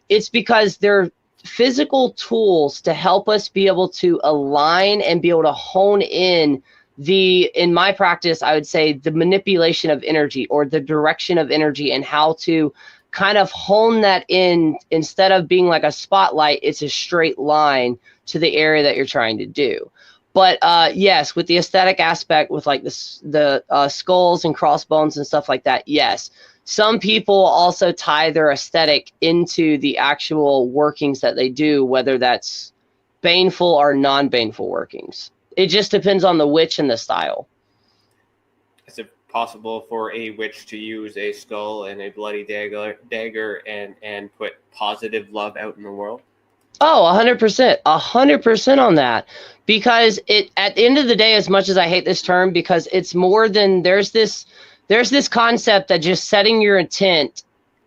it's because they're physical tools to help us be able to align and be able to hone in my practice, I would say the manipulation of energy, or the direction of energy, and how to kind of hone that in. Instead of being like a spotlight, it's a straight line to the area that you're trying to do. But yes, with the aesthetic aspect, with like the skulls and crossbones and stuff like that, yes. Some people also tie their aesthetic into the actual workings that they do, whether that's baneful or non-baneful workings. It just depends on the witch and the style. Is it possible for a witch to use a skull and a bloody dagger and put positive love out in the world? Oh, 100%, 100% on that. Because at the end of the day, as much as I hate this term, because it's more than, there's this concept that just setting your intent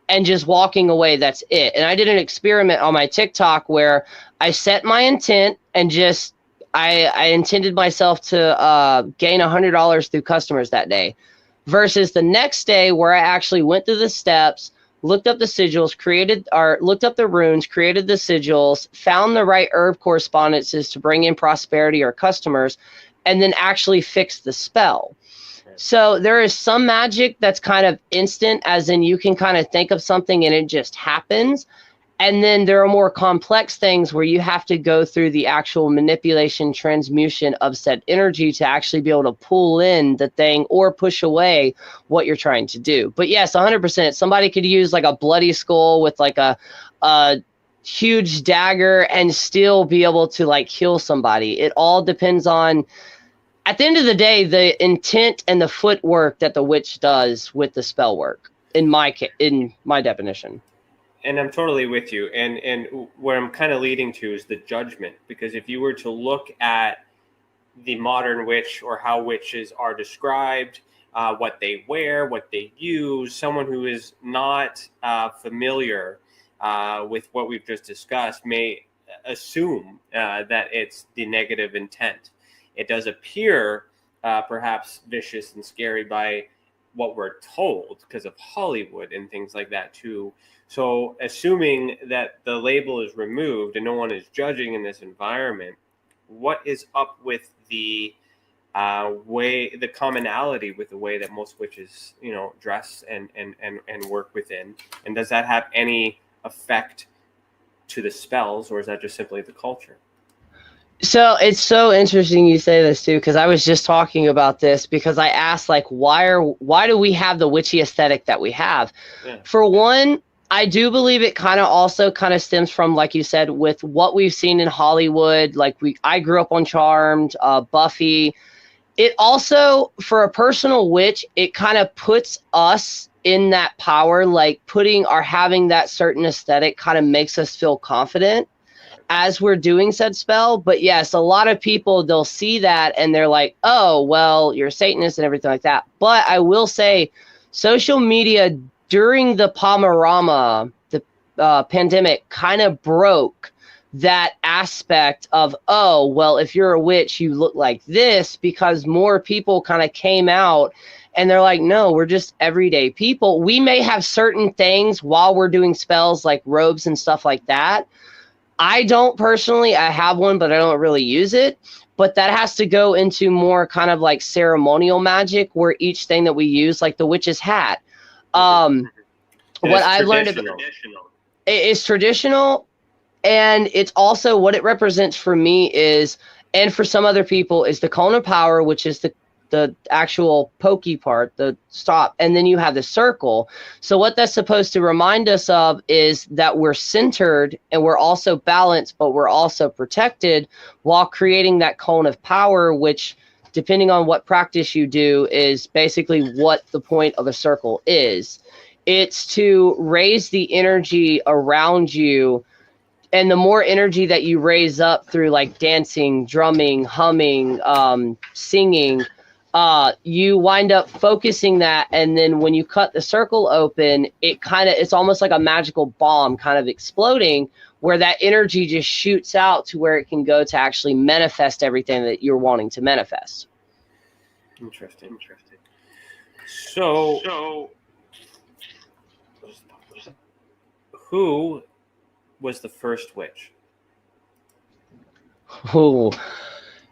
and just walking away, that's it. And I did an experiment on my TikTok where I set my intent and just, I intended myself to gain $100 through customers that day, versus the next day where I actually went through the steps, looked up the sigils, looked up the runes, created the sigils, found the right herb correspondences to bring in prosperity or customers, and then actually fixed the spell. So there is some magic that's kind of instant, as in you can kind of think of something and it just happens. And then there are more complex things where you have to go through the actual manipulation, transmutation of said energy to actually be able to pull in the thing or push away what you're trying to do. But yes, 100%. Somebody could use like a bloody skull with like a huge dagger and still be able to like heal somebody. It all depends on, at the end of the day, the intent and the footwork that the witch does with the spell work, in my definition. And I'm totally with you. And where I'm kind of leading to is the judgment. Because if you were to look at the modern witch, or how witches are described, what they wear, what they use, someone who is not familiar with what we've just discussed may assume that it's the negative intent. It does appear perhaps vicious and scary by what we're told because of Hollywood and things like that too. So assuming that the label is removed and no one is judging in this environment, what is up with the the commonality with the way that most witches, dress and work within? And does that have any effect to the spells, or is that just simply the culture? So it's so interesting you say this too, because I was just talking about this, because I asked, like, why do we have the witchy aesthetic that we have? Yeah. For one, I do believe it kind of stems from, like you said, with what we've seen in Hollywood. Like I grew up on Charmed, Buffy. It also, for a personal witch, it kind of puts us in that power, like having that certain aesthetic kind of makes us feel confident as we're doing said spell. But yes, a lot of people, they'll see that and they're like, oh, well, you're a Satanist and everything like that. But I will say, social media during the Palmarama, the pandemic, kind of broke that aspect of, oh, well, if you're a witch, you look like this, because more people kind of came out and they're like, no, we're just everyday people. We may have certain things while we're doing spells like robes and stuff like that, I don't personally. I have one, but I don't really use it. But that has to go into more kind of like ceremonial magic, where each thing that we use, like the witch's hat. What I've learned is traditional, and it's also what it represents for me is, and for some other people, is the cone of power, which is the actual pokey part, the stop, and then you have the circle. So what that's supposed to remind us of is that we're centered and we're also balanced, but we're also protected while creating that cone of power, which, depending on what practice you do, is basically what the point of a circle is. It's to raise the energy around you, and the more energy that you raise up through like dancing, drumming, humming, singing, you wind up focusing that, and then when you cut the circle open, it's almost like a magical bomb kind of exploding, where that energy just shoots out to where it can go to actually manifest everything that you're wanting to manifest. Interesting. So who was the first witch? Ooh.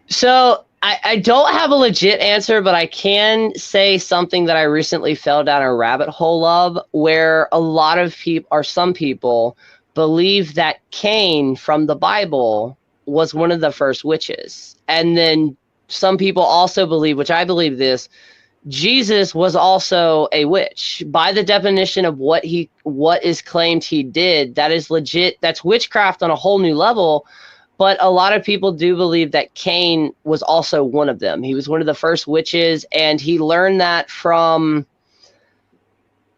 So I don't have a legit answer, but I can say something that I recently fell down a rabbit hole of, where a lot of people, or some people, believe that Cain from the Bible was one of the first witches. And then some people also believe, which I believe this, Jesus was also a witch. By the definition of what is claimed he did, that is legit. That's witchcraft on a whole new level. But a lot of people do believe that Cain was also one of them. He was one of the first witches, and he learned that from,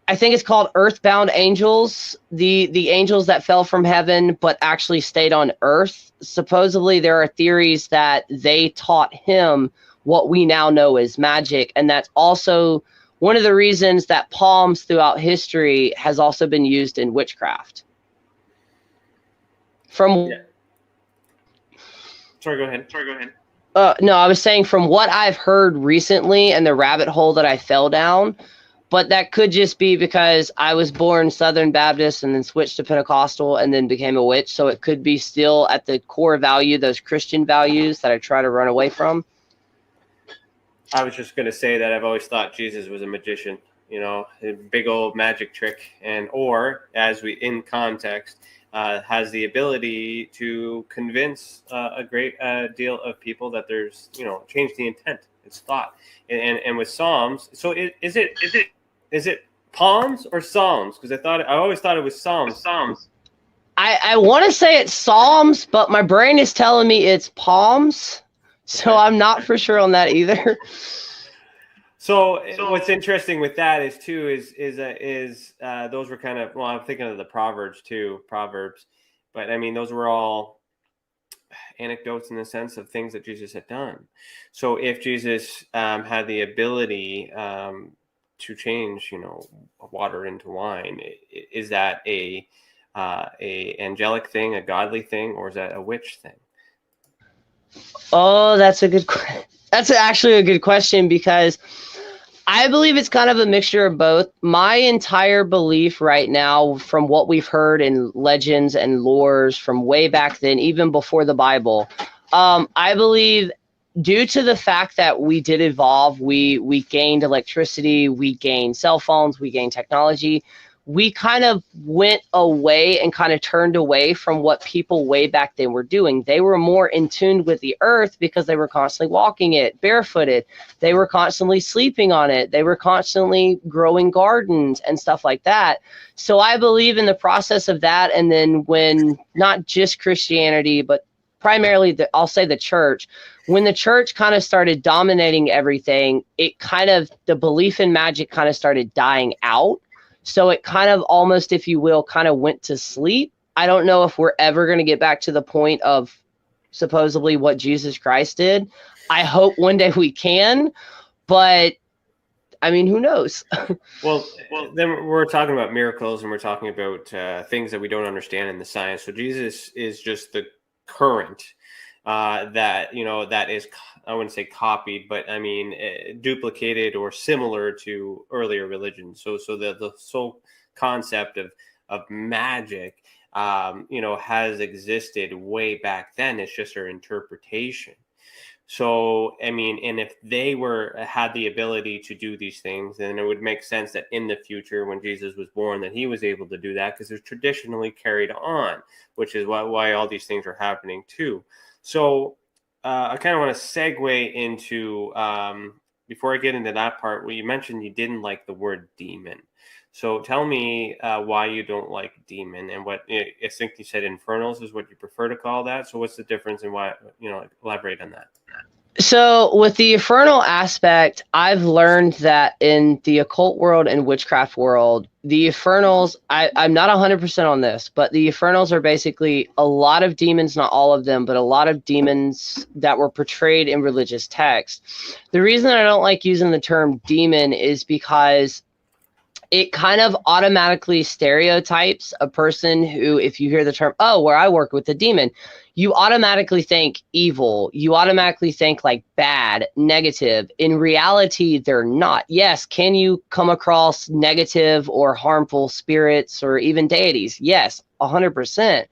I think it's called earthbound angels, the angels that fell from heaven but actually stayed on earth. Supposedly there are theories that they taught him what we now know as magic, and that's also one of the reasons that palms throughout history has also been used in witchcraft. Sorry, go ahead. No, I was saying from what I've heard recently and the rabbit hole that I fell down, but that could just be because I was born Southern Baptist and then switched to Pentecostal and then became a witch. So it could be still at the core value, those Christian values that I try to run away from. I was just going to say that I've always thought Jesus was a magician, a big old magic trick, or as we in context, has the ability to convince a great deal of people that there's, change the intent, it's thought, and with Psalms. So is it Palms or Psalms? Because I always thought it was Psalms. I want to say it's Psalms, but my brain is telling me it's Palms, so I'm not for sure on that either. So what's interesting with that is those were kind of, I'm thinking of the Proverbs, but I mean, those were all anecdotes in the sense of things that Jesus had done. So if Jesus had the ability to change, water into wine, is that a angelic thing, a godly thing, or is that a witch thing? Oh, that's actually a good question, because I believe it's kind of a mixture of both. My entire belief right now, from what we've heard in legends and lores from way back then, even before the Bible, I believe due to the fact that we did evolve, we gained electricity, we gained cell phones, we gained technology. We kind of went away and kind of turned away from what people way back then were doing. They were more in tune with the earth because they were constantly walking it barefooted. They were constantly sleeping on it. They were constantly growing gardens and stuff like that. So I believe in the process of that. And then when not just Christianity, but primarily I'll say the church, when the church kind of started dominating everything, the belief in magic kind of started dying out. So it kind of almost, if you will, kind of went to sleep. I don't know if we're ever going to get back to the point of supposedly what Jesus Christ did. I hope one day we can, but I mean, who knows? Well, then we're talking about miracles, and we're talking about things that we don't understand in the science. So Jesus is just the current that is, I wouldn't say copied, but I mean duplicated or similar to earlier religions. So the sole concept of magic has existed way back then. It's just our interpretation. So, I mean, and if they had the ability to do these things, then it would make sense that in the future, when Jesus was born, that he was able to do that, because it's traditionally carried on, which is why all these things are happening too. So I kind of want to segue into, before I get into that part, where you mentioned you didn't like the word demon. So tell me why you don't like demon, and what I think you said infernals is what you prefer to call that. So what's the difference, and why, elaborate on that. So with the infernal aspect, I've learned that in the occult world and witchcraft world, the infernals, I'm not 100% on this, but the infernals are basically a lot of demons, not all of them, but a lot of demons that were portrayed in religious texts. The reason I don't like using the term demon is because it kind of automatically stereotypes a person who, if you hear the term, oh, where I work with a demon, you automatically think evil. You automatically think like bad, negative. In reality, they're not. Yes, can you come across negative or harmful spirits or even deities? Yes, 100%.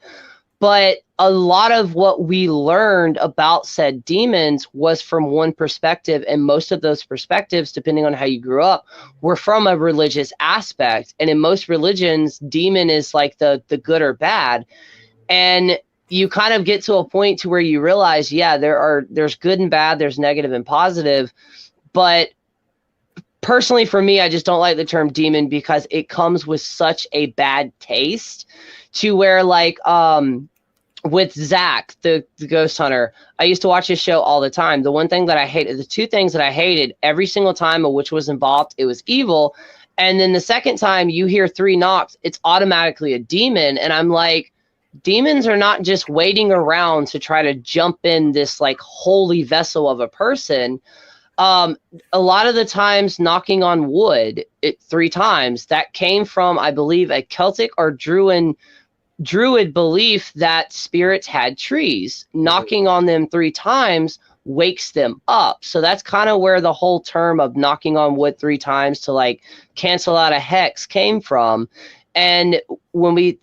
But a lot of what we learned about said demons was from one perspective, and most of those perspectives, depending on how you grew up, were from a religious aspect. And in most religions, demon is like the good or bad. And you kind of get to a point to where you realize, yeah, there's good and bad, there's negative and positive. But personally, for me, I just don't like the term demon because it comes with such a bad taste, to where, like, with Zach, the ghost hunter, I used to watch his show all the time. The one thing that I hated, the two things that I hated every single time a witch was involved, it was evil. And then the second time you hear 3 knocks, it's automatically a demon. And I'm like, demons are not just waiting around to try to jump in this like holy vessel of a person. A lot of the times knocking on wood 3 times, that came from, I believe, a Celtic or Druid belief that spirits had trees. Knocking on them 3 times wakes them up. So that's kind of where the whole term of knocking on wood 3 times to like cancel out a hex came from. And when we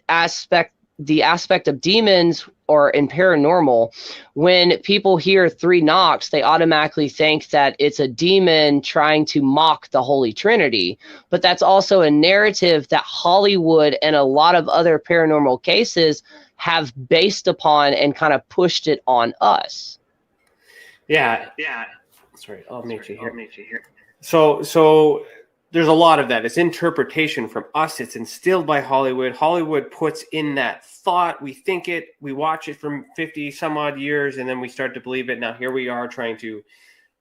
the aspect of demons or in paranormal, when people hear 3 knocks, they automatically think that it's a demon trying to mock the Holy Trinity. But that's also a narrative that Hollywood and a lot of other paranormal cases have based upon and kind of pushed it on us. Yeah. Sorry, I'll meet you here. So there's a lot of that. It's interpretation from us. It's instilled by Hollywood. Hollywood puts in that thought. We think it. We watch it from 50 some odd years, and then we start to believe it. Now here we are trying to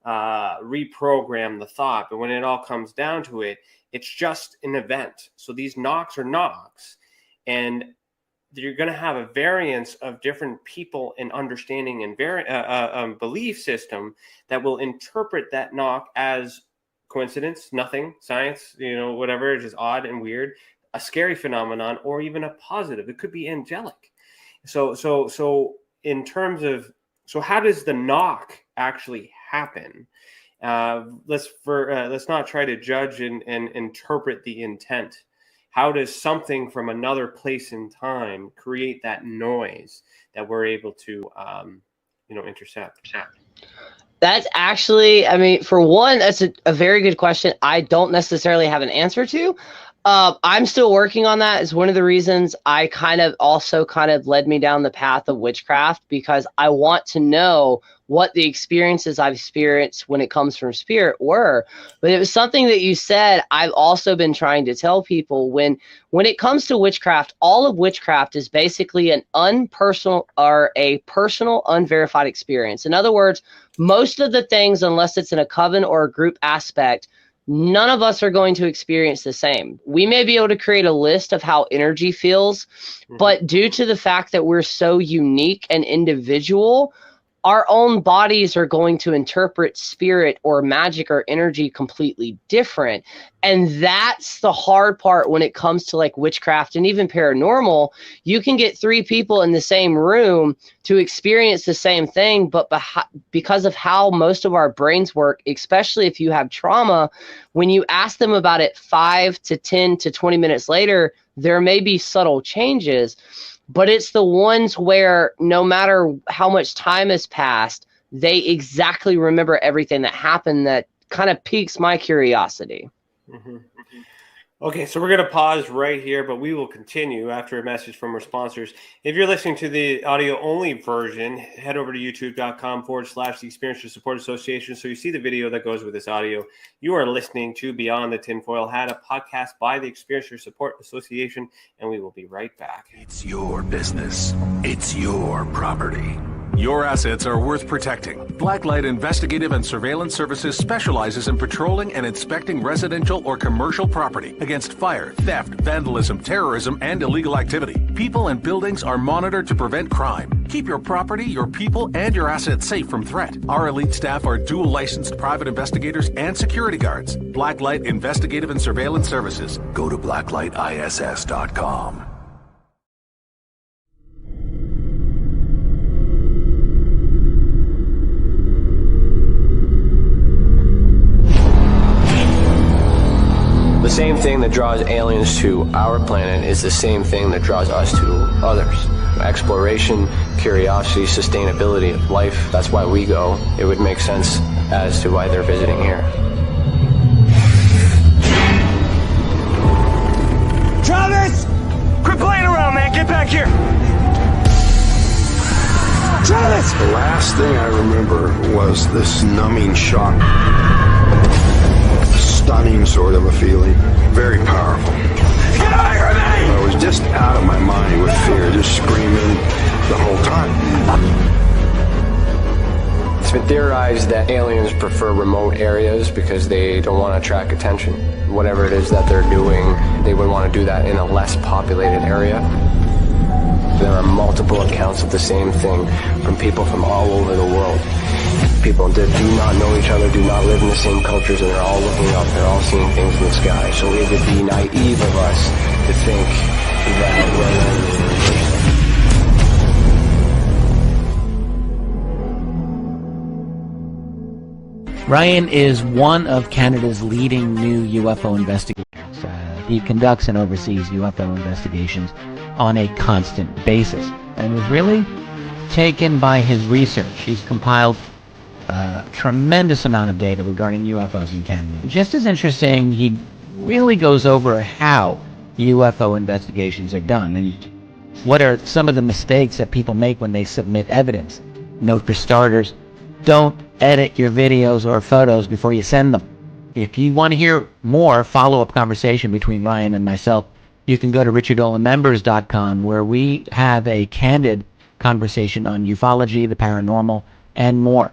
reprogram the thought. But when it all comes down to it, it's just an event. So these knocks are knocks, and you're going to have a variance of different people in understanding and belief system that will interpret that knock as coincidence, nothing, science, whatever, it's just odd and weird, a scary phenomenon, or even a positive. It could be angelic. So in terms of, how does the knock actually happen? Let's not try to judge and interpret the intent. How does something from another place in time create that noise that we're able to, intercept? That's actually, I mean, for one, that's a very good question. I don't necessarily have an answer to. I'm still working on that. It's one of the reasons I kind of led me down the path of witchcraft, because I want to know what the experiences I've experienced when it comes from spirit were. But it was something that you said I've also been trying to tell people. When it comes to witchcraft, all of witchcraft is basically an unpersonal or a personal unverified experience. In other words, most of the things, unless it's in a coven or a group aspect, none of us are going to experience the same. We may be able to create a list of how energy feels, but due to the fact that we're so unique and individual, our own bodies are going to interpret spirit or magic or energy completely different. And that's the hard part when it comes to like witchcraft and even paranormal. You can get 3 people in the same room to experience the same thing, but because of how most of our brains work, especially if you have trauma, when you ask them about it 5 to 10 to 20 minutes later, there may be subtle changes. But it's the ones where no matter how much time has passed, they exactly remember everything that happened. That kind of piques my curiosity. Mm-hmm. Okay, so we're going to pause right here, but we will continue after a message from our sponsors. If you're listening to the audio-only version, head over to youtube.com/The Experiencer Support Association so you see the video that goes with this audio. You are listening to Beyond the Tinfoil Hat, a podcast by the Experiencer Support Association, and we will be right back. It's your business. It's your property. Your assets are worth protecting. Blacklight Investigative and Surveillance Services specializes in patrolling and inspecting residential or commercial property against fire, theft, vandalism, terrorism, and illegal activity. People and buildings are monitored to prevent crime. Keep your property, your people, and your assets safe from threat. Our elite staff are dual licensed private investigators and security guards. Blacklight Investigative and Surveillance Services. Go to blacklightiss.com. The same thing that draws aliens to our planet is the same thing that draws us to others. Exploration, curiosity, sustainability of life. That's why we go. It would make sense as to why they're visiting here. Travis! Quit playing around, man. Get back here. Travis! The last thing I remember was this numbing shock. Stunning sort of a feeling. Very powerful. Get away from me! I was just out of my mind with fear, just screaming the whole time. It's been theorized that aliens prefer remote areas because they don't want to attract attention. Whatever it is that they're doing, they would want to do that in a less populated area. There are multiple accounts of the same thing from people from all over the world. People that do not know each other, do not live in the same cultures, and they're all looking up, they're all seeing things in the sky. So it would be naive of us to think that Ryan is one of Canada's leading new UFO investigators. He conducts and oversees UFO investigations on a constant basis and was really taken by his research. He's compiled a tremendous amount of data regarding UFOs in Canada. Just as interesting, he really goes over how UFO investigations are done and what are some of the mistakes that people make when they submit evidence. Note for starters, don't edit your videos or photos before you send them. If you want to hear more follow-up conversation between Ryan and myself, you can go to richardolanmembers.com where we have a candid conversation on ufology, the paranormal, and more.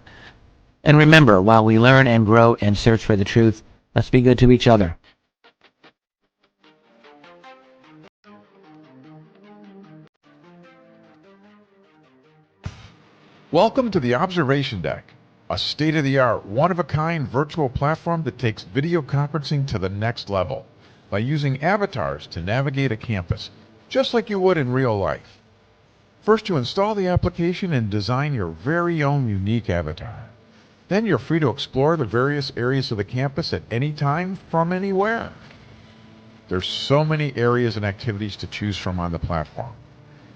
And remember, while we learn and grow and search for the truth, let's be good to each other. Welcome to the Observation Deck, a state-of-the-art, one-of-a-kind virtual platform that takes video conferencing to the next level by using avatars to navigate a campus, just like you would in real life. First, you install the application and design your very own unique avatar. Then you're free to explore the various areas of the campus at any time from anywhere. There's so many areas and activities to choose from on the platform.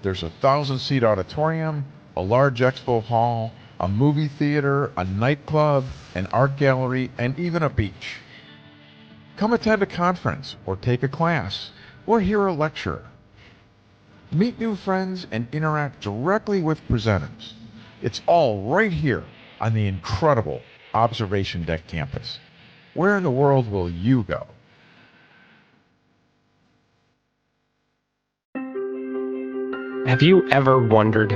There's a 1,000-seat auditorium, a large expo hall, a movie theater, a nightclub, an art gallery, and even a beach. Come attend a conference, or take a class, or hear a lecture. Meet new friends and interact directly with presenters. It's all right here on the incredible Observation Deck campus. Where in the world will you go? Have you ever wondered,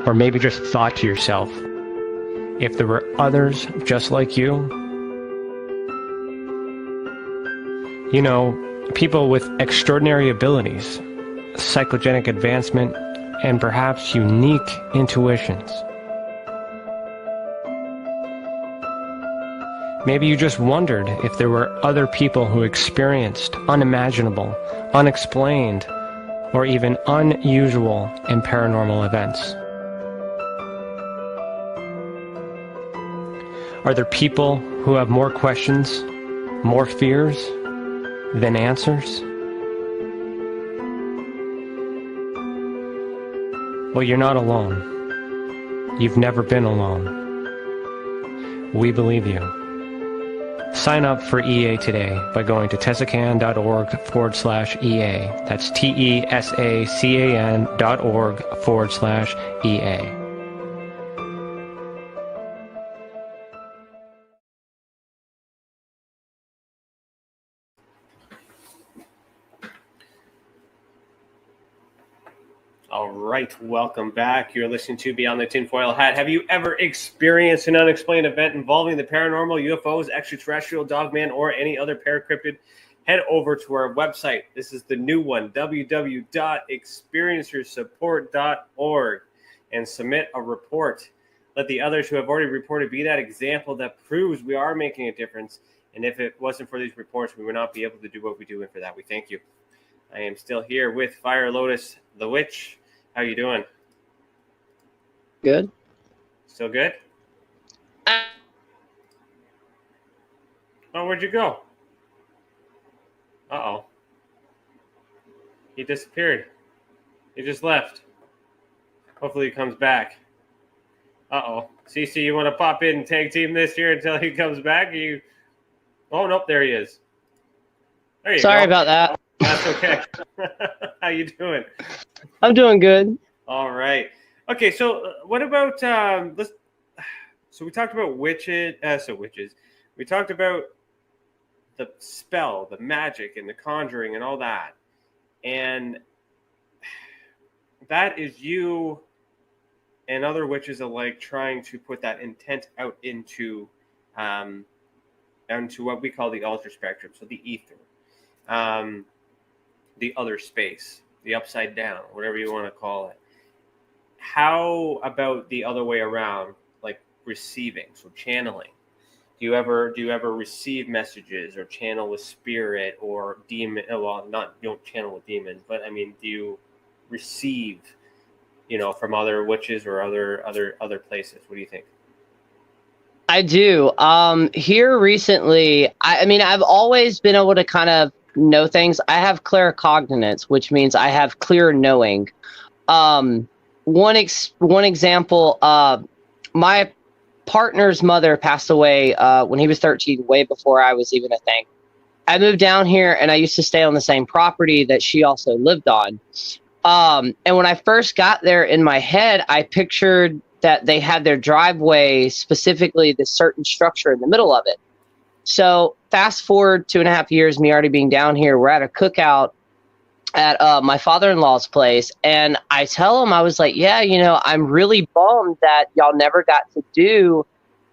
or maybe just thought to yourself, if there were others just like you? You know, people with extraordinary abilities, psychogenic advancement, and perhaps unique intuitions. Maybe you just wondered if there were other people who experienced unimaginable, unexplained, or even unusual and paranormal events. Are there people who have more questions, more fears than answers? Well, you're not alone. You've never been alone. We believe you. Sign up for EA today by going to tesacan.org/EA. That's TESACAN.org/EA. All right, welcome back. You're listening to Beyond the Tinfoil Hat. Have you ever experienced an unexplained event involving the paranormal, UFOs, extraterrestrial, dogman, or any other paracryptid? Head over to our website. This is the new one, www.experiencersupport.org, and submit a report. Let the others who have already reported be that example that proves we are making a difference. And if it wasn't for these reports, we would not be able to do what we do. And for that, we thank you. I am still here with Fire Lotus the Witch. How you doing? Good. Still good? Oh, where'd you go? Uh-oh. He disappeared. He just left. Hopefully he comes back. Uh-oh. Stacey, you want to pop in and tag team this year until he comes back? Oh, nope, there he is. There you go. Sorry about that. That's okay. How you doing? I'm doing good. All right. Okay, so what about so we talked about witches. We talked about the spell, the magic, and the conjuring, and all that. And that is you and other witches alike trying to put that intent out into what we call the alter spectrum, so the ether, the other space, the upside down, whatever you want to call it. How about the other way around, like receiving, so channeling? Do you ever receive messages or channel with spirit or demon? Well, you don't channel with demons, but I mean, do you receive, from other witches or other places? What do you think? I do. Here recently, I've always been able to kind of know things. I have claircognizance, which means I have clear knowing. One example, my partner's mother passed away when he was 13, way before I was even a thing. I moved down here and I used to stay on the same property that she also lived on. And when I first got there, in my head, I pictured that they had their driveway, specifically this certain structure in the middle of it. So fast forward 2.5 years, me already being down here, we're at a cookout at my father-in-law's place, and I tell him, I was like, yeah, I'm really bummed that y'all never got to do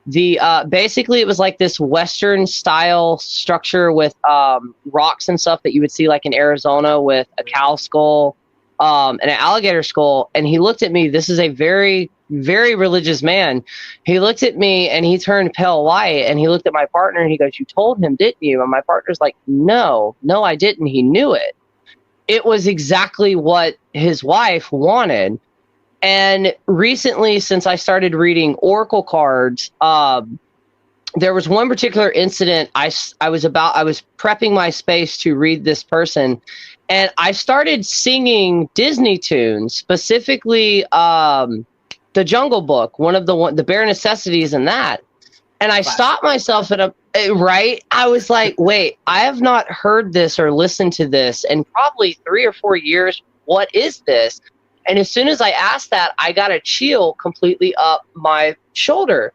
the basically it was like this Western style structure with rocks and stuff that you would see like in Arizona with a cow skull and an alligator skull. And he looked at me. This is a very, very religious man. He looked at me and he turned pale white, and he looked at my partner and he goes, "You told him, didn't you?" And my partner's like, no, I didn't. He knew it. It was exactly what his wife wanted. And recently, since I started reading oracle cards, there was one particular incident. I was prepping my space to read this person, and I started singing Disney tunes, specifically the Jungle Book, one of the bare necessities in that. And I stopped myself I was like, wait, I have not heard this or listened to this in probably 3 or 4 years. What is this? And as soon as I asked that, I got a chill completely up my shoulder.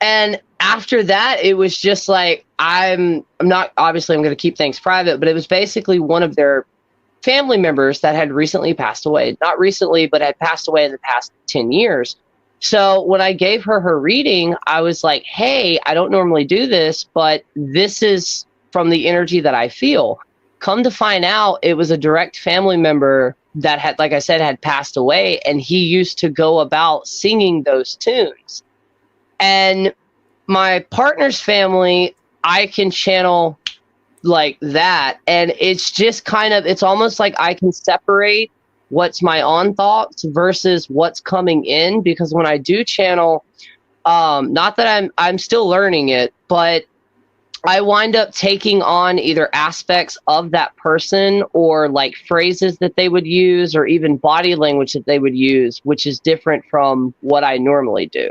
And after that, it was just like, I'm going to keep things private, but it was basically one of their family members that had recently passed away. Not recently, but had passed away in the past 10 years. So when I gave her reading, I was like, hey, I don't normally do this, but this is from the energy that I feel. Come to find out, it was a direct family member that had, like I said, had passed away, and he used to go about singing those tunes. And my partner's family, I can channel like that. And it's just it's almost like I can separate what's my own thoughts versus what's coming in, because when I do channel, not that I'm still learning it, but I wind up taking on either aspects of that person or like phrases that they would use or even body language that they would use, which is different from what I normally do.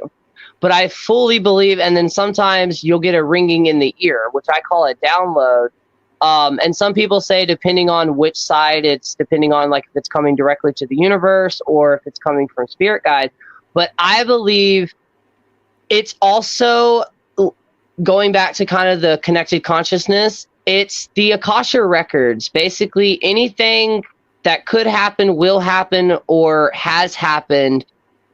But I fully believe, and then sometimes you'll get a ringing in the ear, which I call a download. And some people say, depending on which side, it's depending on like if it's coming directly to the universe or if it's coming from spirit guide. But I believe it's also going back to kind of the connected consciousness. It's the Akasha records. Basically, anything that could happen, will happen, or has happened.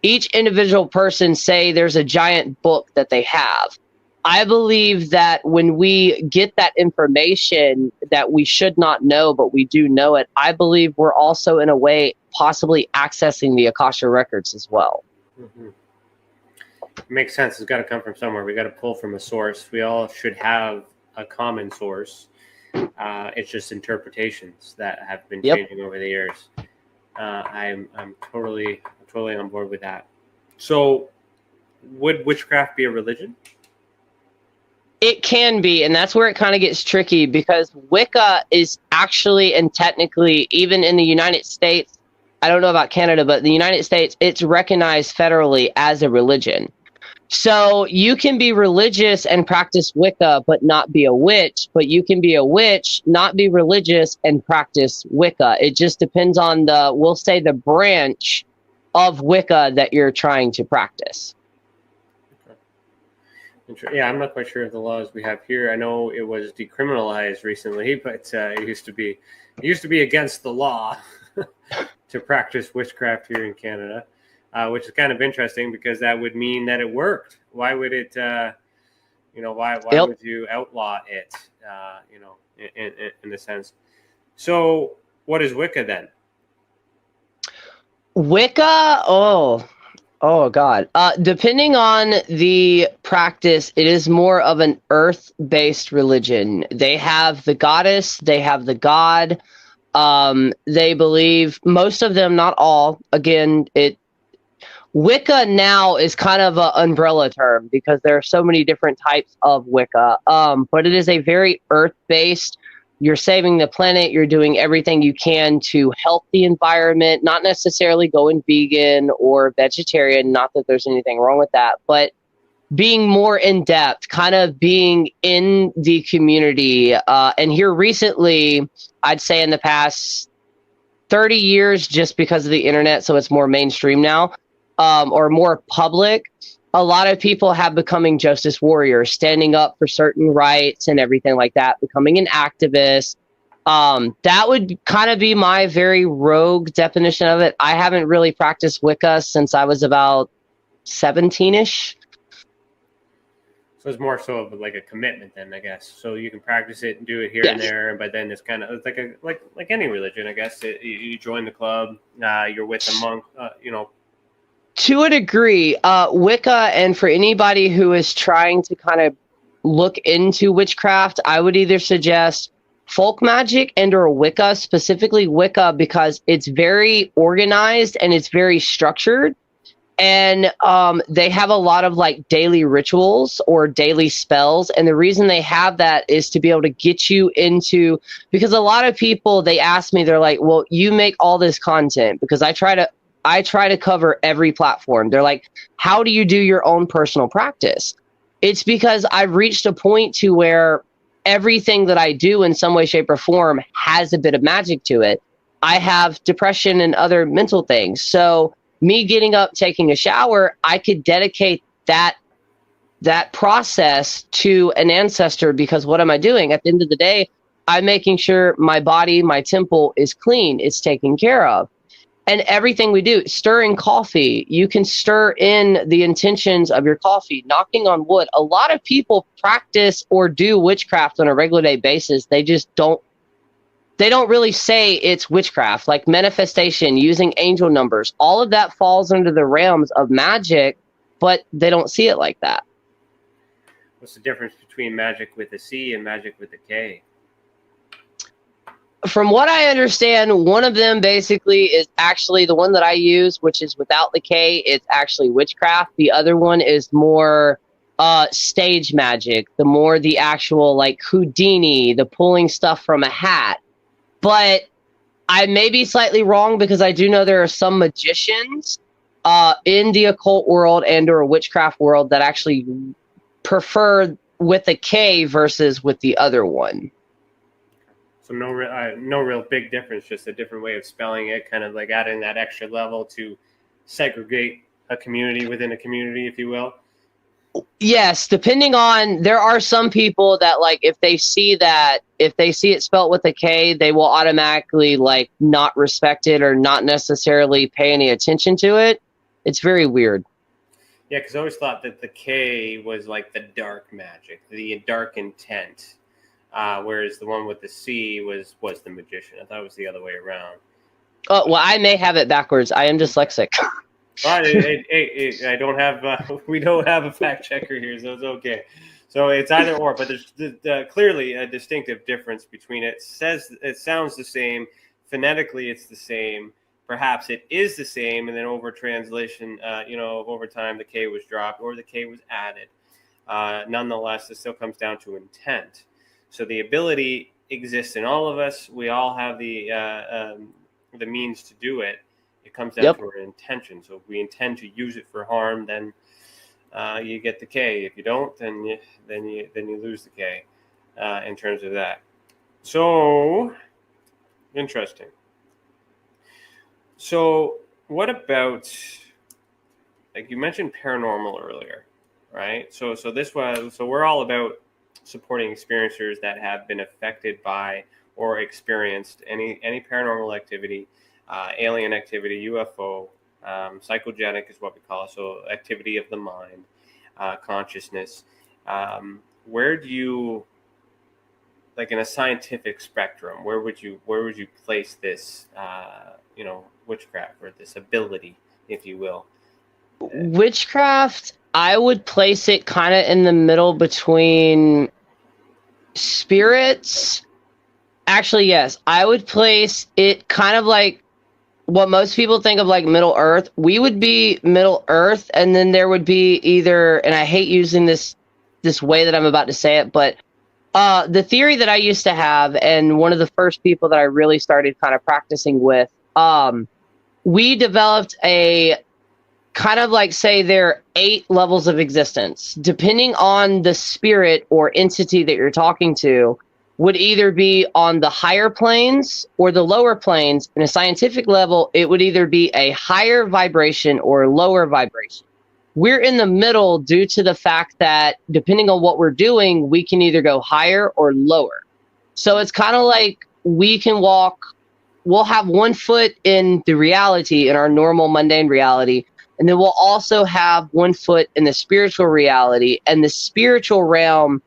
Each individual person say there's a giant book that they have. I believe that when we get that information that we should not know, but we do know it, I believe we're also in a way possibly accessing the Akasha records as well. Mm-hmm. Makes sense. It's got to come from somewhere. We got to pull from a source. We all should have a common source. It's just interpretations that have been changing over the years. I'm totally on board with that. So, would witchcraft be a religion? It can be, and that's where it kind of gets tricky because Wicca is actually and technically, even in the United States, I don't know about Canada, but in the United States, it's recognized federally as a religion. So you can be religious and practice Wicca, but not be a witch. But you can be a witch, not be religious, and practice Wicca. It just depends on the, we'll say, the branch of Wicca that you're trying to practice. Yeah, I'm not quite sure of the laws we have here. I know it was decriminalized recently, but it used to be against the law to practice witchcraft here in Canada. Which is kind of interesting because that would mean that it worked. Why would it, why would you outlaw it, in a sense? So what is Wicca then? Wicca, oh God. Depending on the practice, it is more of an earth-based religion. They have the goddess, they have the god. They believe, most of them, not all, again, Wicca now is kind of an umbrella term because there are so many different types of Wicca. But it is a very earth-based. You're saving the planet. You're doing everything you can to help the environment, not necessarily going vegan or vegetarian. Not that there's anything wrong with that, but being more in depth, kind of being in the community. And here recently, I'd say in the past 30 years, just because of the internet, so it's more mainstream now. Or more public, a lot of people have becoming justice warriors, standing up for certain rights and everything like that, becoming an activist. That would kind of be my very rogue definition of it. I haven't really practiced Wicca since I was about 17-ish. So it's more so of like a commitment then, I guess. So you can practice it and do it here and there, but then it's kind of like any religion, I guess. You join the club, you're with a monk, To a degree, Wicca, and for anybody who is trying to kind of look into witchcraft, I would either suggest folk magic and or Wicca, specifically Wicca, because it's very organized and it's very structured. And they have a lot of like daily rituals or daily spells. And the reason they have that is to be able to get you into, because a lot of people, they ask me, they're like, well, you make all this content, because I try to cover every platform. They're like, how do you do your own personal practice? It's because I've reached a point to where everything that I do in some way, shape, or form has a bit of magic to it. I have depression and other mental things. So me getting up, taking a shower, I could dedicate that process to an ancestor, because what am I doing? At the end of the day, I'm making sure my body, my temple is clean, it's taken care of. And everything we do, stirring coffee, you can stir in the intentions of your coffee, knocking on wood. A lot of people practice or do witchcraft on a regular day basis. They just don't really say it's witchcraft, like manifestation, using angel numbers. All of that falls under the realms of magic, but they don't see it like that. What's the difference between magic with a C and magic with a K? From what I understand, one of them basically is actually the one that I use, which is without the K. It's actually witchcraft. The other one is more stage magic, the more the actual like Houdini, the pulling stuff from a hat. But I may be slightly wrong because I do know there are some magicians in the occult world and or witchcraft world that actually prefer with a K versus with the other one. So no real big difference, just a different way of spelling it, kind of like adding that extra level to segregate a community within a community, if you will. Yes, depending on, there are some people that like if they see it spelled with a K, they will automatically like not respect it or not necessarily pay any attention to it. It's very weird. Yeah, because I always thought that the K was like the dark magic, the dark intent, whereas the one with the C was the magician. I thought it was the other way around. Oh, well, I may have it backwards. I am dyslexic. I don't have. We don't have a fact checker here, so it's okay. So it's either or, but there's clearly a distinctive difference between it. It sounds the same phonetically. It's the same. Perhaps it is the same, and then over translation, over time the K was dropped or the K was added. Nonetheless, it still comes down to intent. So the ability exists in all of us. We all have the means to do it. It comes down to our intention. So if we intend to use it for harm, then you get the K. If you don't, then you lose the K in terms of that. So interesting. So what about, like you mentioned paranormal earlier, right? So we're all about supporting experiencers that have been affected by or experienced any paranormal activity, alien activity, UFO, psychogenic is what we call it. So activity of the mind, consciousness. Where do you, like in a scientific spectrum, where would you place this, witchcraft or this ability, if you will? Witchcraft, I would place it kind of in the middle between spirits. Actually, yes, I would place it kind of like what most people think of like Middle Earth. We would be Middle Earth, and then there would be either, and I hate using this way that I'm about to say it, but the theory that I used to have, and one of the first people that I really started kind of practicing with, we developed a kind of like, say there are 8 levels of existence. Depending on the spirit or entity that you're talking to, would either be on the higher planes or the lower planes. In a scientific level, it would either be a higher vibration or lower vibration. We're in the middle due to the fact that depending on what we're doing, we can either go higher or lower. So it's kind of like we can walk, we'll have one foot in the reality, in our normal mundane reality, and then we'll also have one foot in the spiritual reality. And the spiritual realm,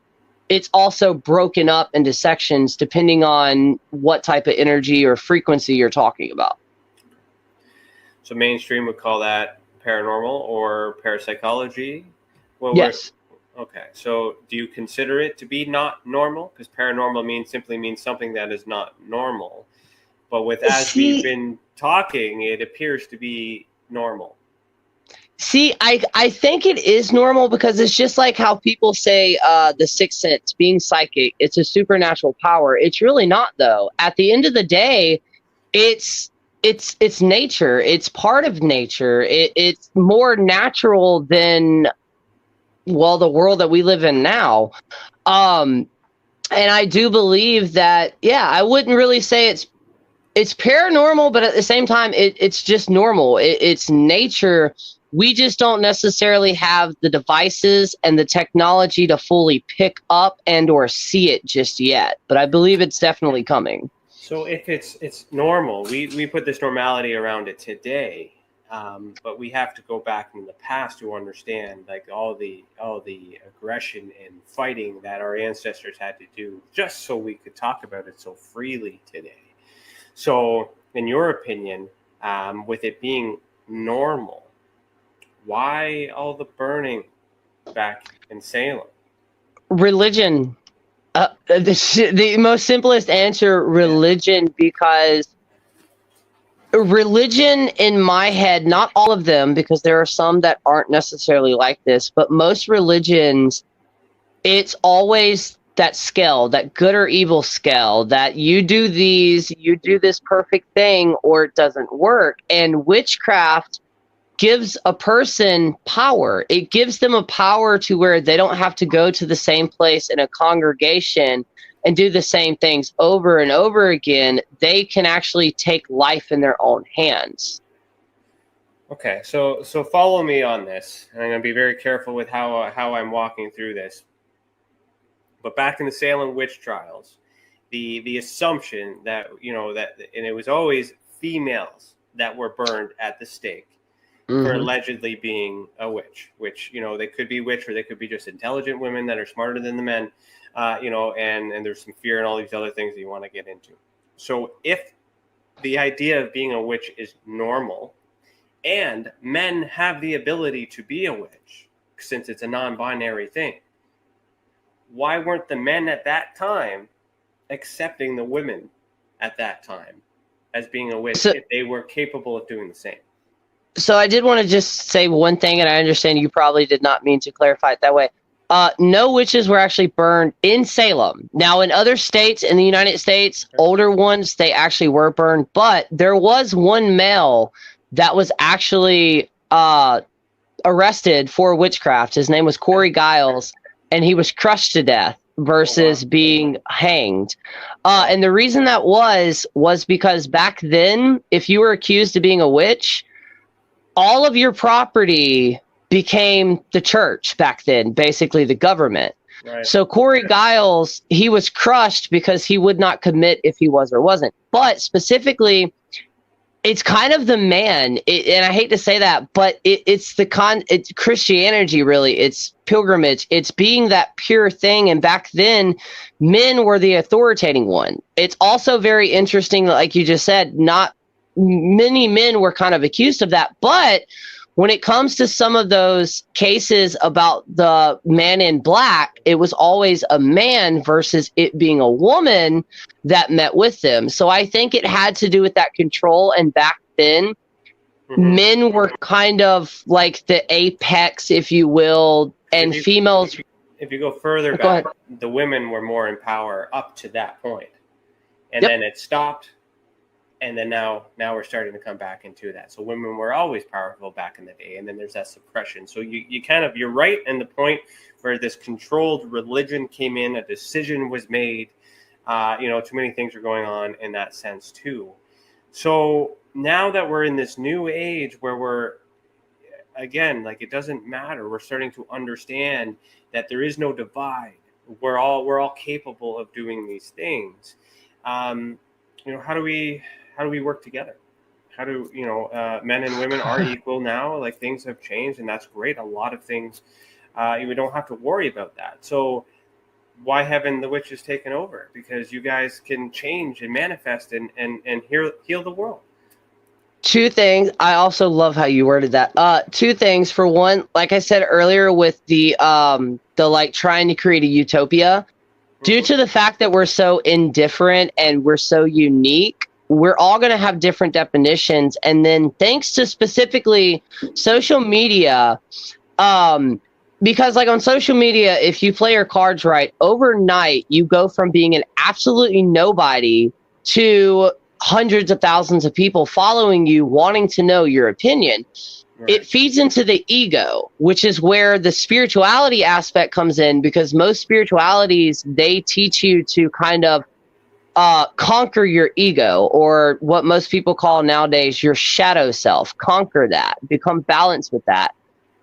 it's also broken up into sections depending on what type of energy or frequency you're talking about. So mainstream would call that paranormal or parapsychology? Well, yes. Okay. So do you consider it to be not normal? Because paranormal simply means something that is not normal. But as we've been talking, it appears to be normal. See, I think it is normal because it's just like how people say the sixth sense, being psychic, it's a supernatural power. It's really not, though. At the end of the day, it's nature. It's part of nature. It's more natural than, well, the world that we live in now. And I do believe that, yeah, I wouldn't really say it's paranormal, but at the same time, it's just normal. It's nature. We just don't necessarily have the devices and the technology to fully pick up and or see it just yet. But I believe it's definitely coming. So if it's normal, we put this normality around it today, but we have to go back in the past to understand like all the aggression and fighting that our ancestors had to do just so we could talk about it so freely today. So in your opinion, with it being normal, why all the burning back in Salem? Religion. The most simplest answer, religion, because religion in my head, not all of them, because there are some that aren't necessarily like this, but most religions, it's always that scale, that good or evil scale, that you do this perfect thing or it doesn't work. And witchcraft gives a person power. It gives them a power to where they don't have to go to the same place in a congregation and do the same things over and over again. They can actually take life in their own hands. Okay, so follow me on this, and I'm going to be very careful with how I'm walking through this. But back in the Salem witch trials, the assumption that, and it was always females that were burned at the stake for allegedly being a witch, which, they could be witch or they could be just intelligent women that are smarter than the men, and there's some fear and all these other things that you want to get into. So if the idea of being a witch is normal and men have the ability to be a witch, since it's a non-binary thing, why weren't the men at that time accepting the women at that time as being a witch if they were capable of doing the same? So I did want to just say one thing, and I understand you probably did not mean to clarify it that way. No witches were actually burned in Salem. Now, in other states in the United States, older ones, they actually were burned. But there was one male that was actually arrested for witchcraft. His name was Corey Giles, and he was crushed to death versus being hanged. And the reason that was because back then, if you were accused of being a witch, all of your property became the church back then, basically the government. Right. So Corey Giles, he was crushed because he would not commit if he was or wasn't. But specifically, it's kind of the man, and I hate to say that, but it's Christianity, really. It's pilgrimage. It's being that pure thing. And back then, men were the authoritating one. It's also very interesting, like you just said, not many men were kind of accused of that. But when it comes to some of those cases about the man in black, it was always a man versus it being a woman that met with them. So I think it had to do with that control. And back then, men were kind of like the apex, if you will, and females. If you go further back, the women were more in power up to that point. And then it stopped. And then now we're starting to come back into that. So women were always powerful back in the day, and then there's that suppression. So you're right in the point where this controlled religion came in, a decision was made. Too many things are going on in that sense too. So now that we're in this new age where we're, again, like, it doesn't matter. We're starting to understand that there is no divide. We're all capable of doing these things. How do we work together? How do, men and women are equal now? Like, things have changed, and that's great. A lot of things, we don't have to worry about that. So why haven't the witches taken over? Because you guys can change and manifest and heal the world. Two things. I also love how you worded that. Two things. For one, like I said earlier, with the like trying to create a utopia, due to the fact that we're so indifferent and we're so unique, we're all going to have different definitions. And then thanks to specifically social media, because like on social media, if you play your cards right, overnight, you go from being an absolutely nobody to hundreds of thousands of people following you, wanting to know your opinion. Right. It feeds into the ego, which is where the spirituality aspect comes in, because most spiritualities, they teach you to kind of conquer your ego, or what most people call nowadays your shadow self. Conquer that, become balanced with that.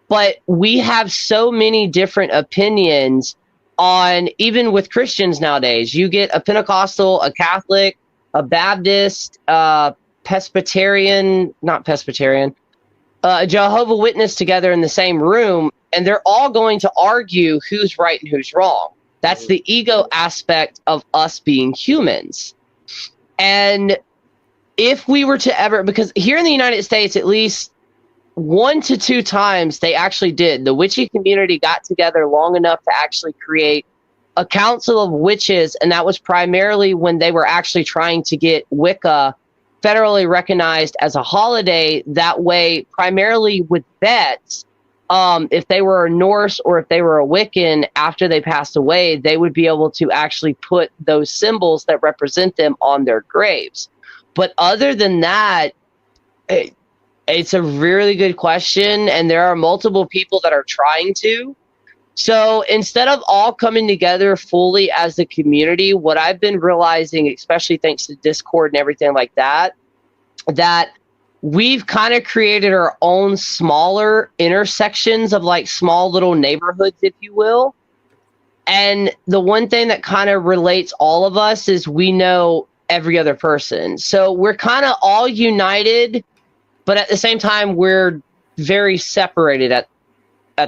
But we have so many different opinions on, even with Christians nowadays. You get a Pentecostal, a Catholic, a Baptist, Presbyterian, a Jehovah's Witness together in the same room, and they're all going to argue who's right and who's wrong. That's the ego aspect of us being humans. And if we were to ever, because here in the United States, at least 1 to 2 times they actually did. The witchy community got together long enough to actually create a council of witches, and that was primarily when they were actually trying to get Wicca federally recognized as a holiday. That way, primarily with vets, if they were a Norse or if they were a Wiccan, after they passed away, they would be able to actually put those symbols that represent them on their graves. But other than that, it's a really good question, and there are multiple people that are trying to. So instead of all coming together fully as a community, what I've been realizing, especially thanks to Discord and everything like that, that we've kind of created our own smaller intersections of like small little neighborhoods, if you will. And the one thing that kind of relates all of us is we know every other person. So we're kind of all united, but at the same time, we're very separated at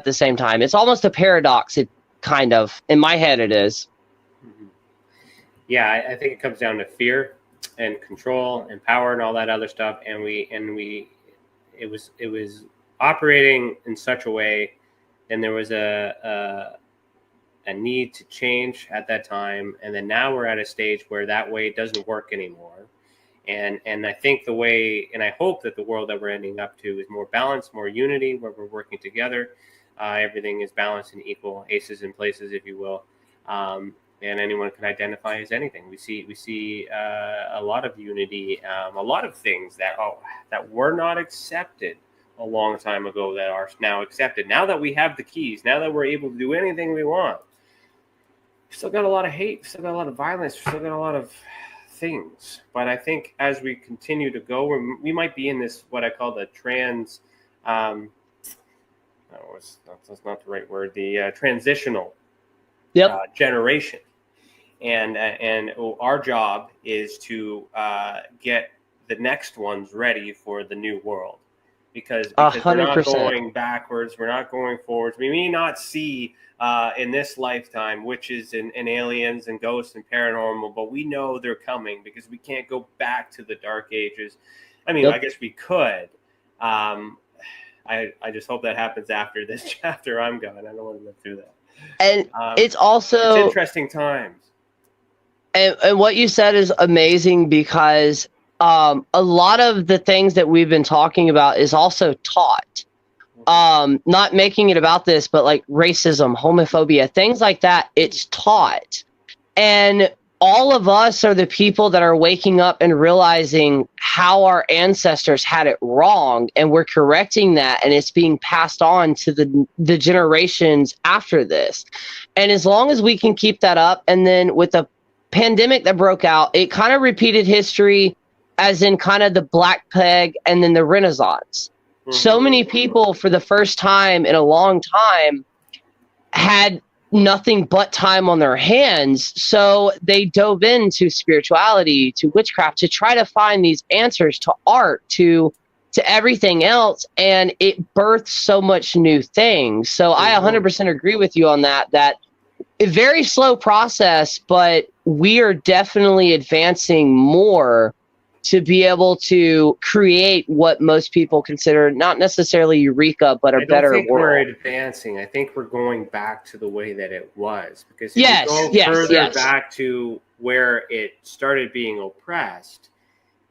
the same time. It's almost a paradox, it kind of, in my head it is. Yeah, I think it comes down to fear and control and power and all that other stuff. And it was operating in such a way, and there was a need to change at that time. And then now we're at a stage where that way doesn't work anymore. And I think the way, and I hope that the world that we're ending up to is more balance, more unity, where we're working together. Everything is balanced and equal, aces in places, if you will. And anyone can identify as anything. We see a lot of unity, a lot of things that were not accepted a long time ago that are now accepted. Now that we have the keys, now that we're able to do anything we want, we still got a lot of hate, we still got a lot of violence, we still got a lot of things. But I think as we continue to go, we might be in this, what I call the that's not the right word, the transitional generation. And our job is to get the next ones ready for the new world, because we're not going backwards, we're not going forwards. We may not see in this lifetime witches and aliens and ghosts and paranormal, but we know they're coming because we can't go back to the dark ages. I mean, I guess we could. I just hope that happens after this chapter I'm going. I don't want to live through that. And it's also... It's interesting times. And what you said is amazing, because a lot of the things that we've been talking about is also taught. Not making it about this, but like racism, homophobia, things like that, it's taught. And all of us are the people that are waking up and realizing how our ancestors had it wrong, and we're correcting that, and it's being passed on to the generations after this. And as long as we can keep that up, and then with the pandemic that broke out, it kind of repeated history, as in kind of the Black Plague and then the Renaissance. So many people, for the first time in a long time, had nothing but time on their hands, so they dove into spirituality, to witchcraft, to try to find these answers, to art, to everything else, and it birthed so much new things. So I 100% agree with you on that a very slow process, but we are definitely advancing more to be able to create what most people consider not necessarily eureka, but a better world. I don't think we're advancing. I think we're going back to the way that it was. Because if you go further back to where it started being oppressed,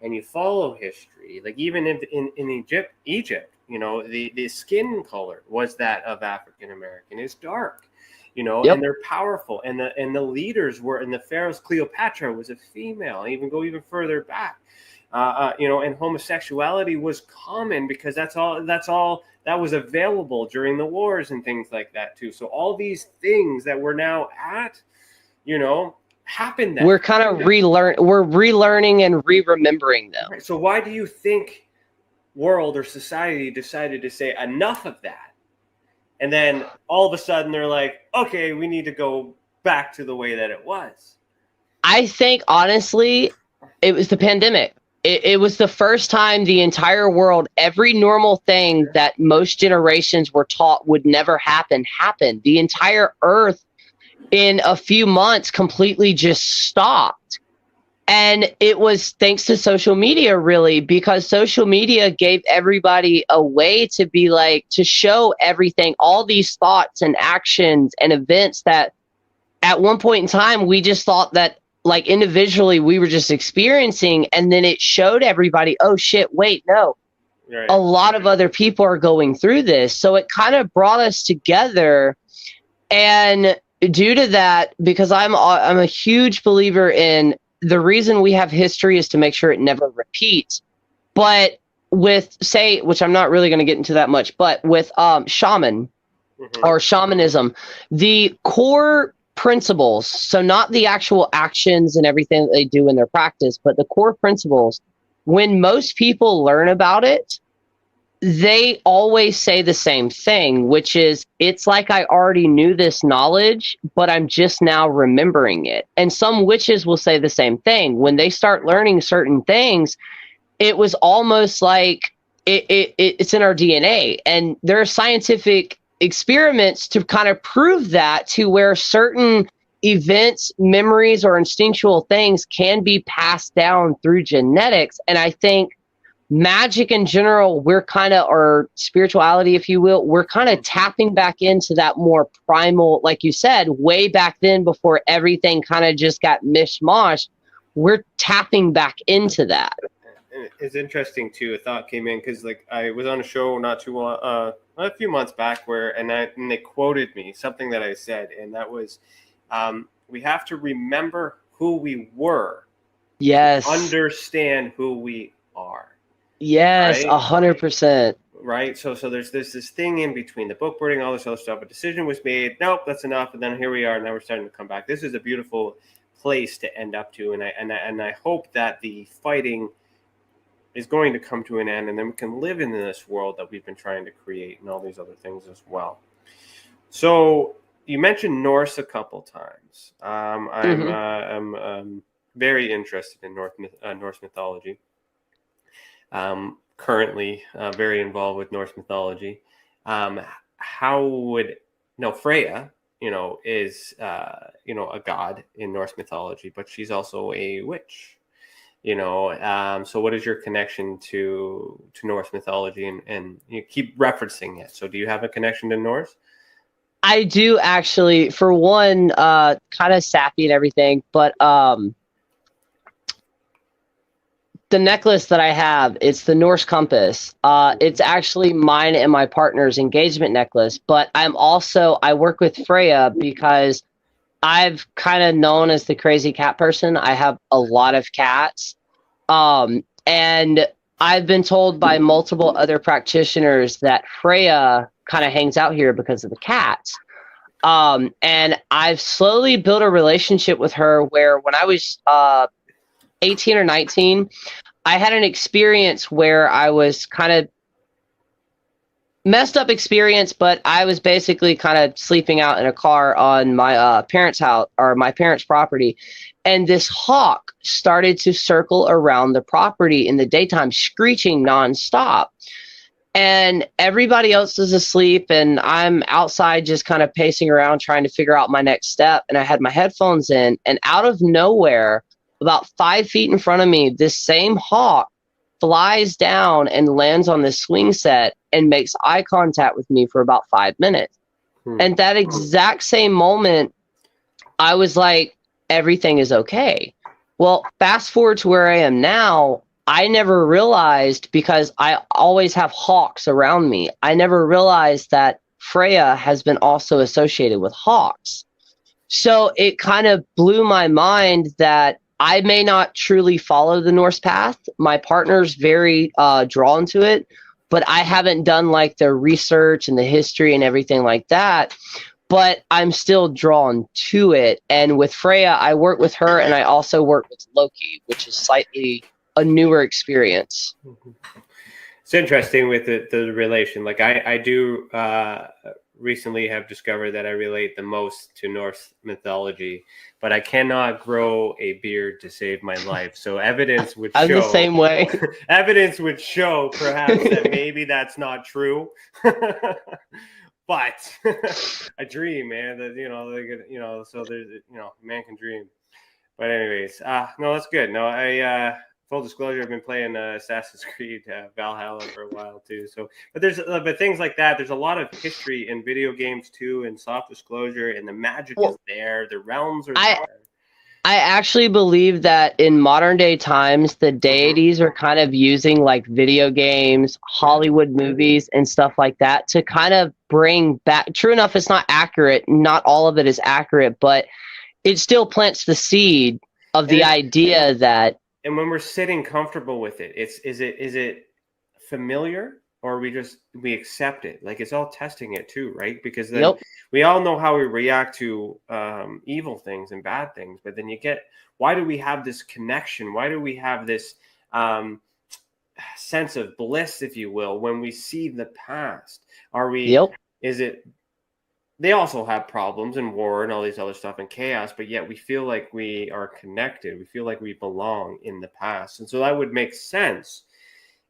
and you follow history, like even in Egypt, you know, the skin color was that of African American. It's dark, you know, and they're powerful. And the leaders were, and the pharaohs, Cleopatra was a female. Even go even further back. You know, and homosexuality was common because that's all that was available during the wars and things like that too. So all these things that we're now at, you know, happened. We're kind of relearning and re-remembering them. Right. So why do you think world or society decided to say enough of that? And then all of a sudden they're like, okay, we need to go back to the way that it was. I think honestly, it was the pandemic. It was the first time the entire world, every normal thing that most generations were taught would never happen, happened. The entire earth in a few months completely just stopped. And it was thanks to social media, really, because social media gave everybody a way to be like, to show everything, all these thoughts and actions and events that at one point in time, we just thought that like individually we were just experiencing, and then it showed everybody, oh shit, wait, no. Right. A lot of other people are going through this. So it kind of brought us together. And due to that, because I'm a huge believer in the reason we have history is to make sure it never repeats. But with, say, which I'm not really going to get into that much, but with shaman or shamanism, the core principles, so not the actual actions and everything that they do in their practice, but the core principles, when most people learn about it, they always say the same thing, which is, it's like I already knew this knowledge, but I'm just now remembering it. And some witches will say the same thing. When they start learning certain things, it was almost like it's in our DNA. And there are scientific experiments to kind of prove that, to where certain events, memories, or instinctual things can be passed down through genetics. And I think magic in general, we're kind of, or spirituality, if you will, we're kind of tapping back into that more primal, like you said, way back then before everything kind of just got mishmash. We're tapping back into that. It's interesting too. A thought came in because, like, I was on a show not too long, a few months back, where and they quoted me something that I said, and that was, "We have to remember who we were, yes, to understand who we are." Yes, 100%. Right. So there's this thing in between the book burning, all this other stuff. A decision was made. Nope, that's enough. And then here we are. Now we're starting to come back. This is a beautiful place to end up to, and I hope that the fighting is going to come to an end, and then we can live in this world that we've been trying to create, and all these other things as well. So you mentioned Norse a couple times. I'm very interested in Norse mythology. Currently very involved with Norse mythology. How would Freya, is a god in Norse mythology, but she's also a witch. So what is your connection to Norse mythology, and you keep referencing it? So do you have a connection to Norse? I do, actually. For one, kind of sappy and everything, but the necklace that I have, it's the Norse compass. It's actually mine and my partner's engagement necklace, but I work with Freya because I've kind of known as the crazy cat person. I have a lot of cats. And I've been told by multiple other practitioners that Freya kind of hangs out here because of the cats. And I've slowly built a relationship with her where when I was 18 or 19, I had an experience where I was kind of messed up experience, but I was basically kind of sleeping out in a car on my parents' house, or my parents' property. And this hawk started to circle around the property in the daytime, screeching nonstop. And everybody else is asleep, and I'm outside just kind of pacing around trying to figure out my next step. And I had my headphones in, and out of nowhere, about 5 feet in front of me, this same hawk flies down and lands on this swing set and makes eye contact with me for about 5 minutes. And that exact same moment, I was like, everything is okay. Well, fast forward to where I am now, I never realized, because I always have hawks around me, I never realized that Freya has been also associated with hawks. So it kind of blew my mind that I may not truly follow the Norse path. My partner's very drawn to it, but I haven't done like the research and the history and everything like that. But I'm still drawn to it. And with Freya, I work with her, and I also work with Loki, which is slightly a newer experience. It's interesting with the relation. Like I do recently have discovered that I relate the most to Norse mythology, but I cannot grow a beard to save my life. So evidence would show. I'm the same way. Evidence would show perhaps that maybe that's not true. But I dream, man. That so there's man can dream. But anyways, no, that's good. No, I full disclosure, I've been playing Assassin's Creed Valhalla for a while too. So, but things like that. There's a lot of history in video games too, and soft disclosure, and the magic is there. The realms are there. I actually believe that in modern day times, the deities are kind of using like video games, Hollywood movies, and stuff like that to kind of bring back. True enough, it's not accurate. Not all of it is accurate, but it still plants the seed of the idea that. And when we're sitting comfortable with it, is it familiar, or we accept it? Like, it's all testing it too, right? Because then we all know how we react to evil things and bad things, but then why do we have this connection? Why do we have this sense of bliss, if you will, when we see the past? They also have problems and war and all these other stuff and chaos, but yet we feel like we are connected. We feel like we belong in the past. And so that would make sense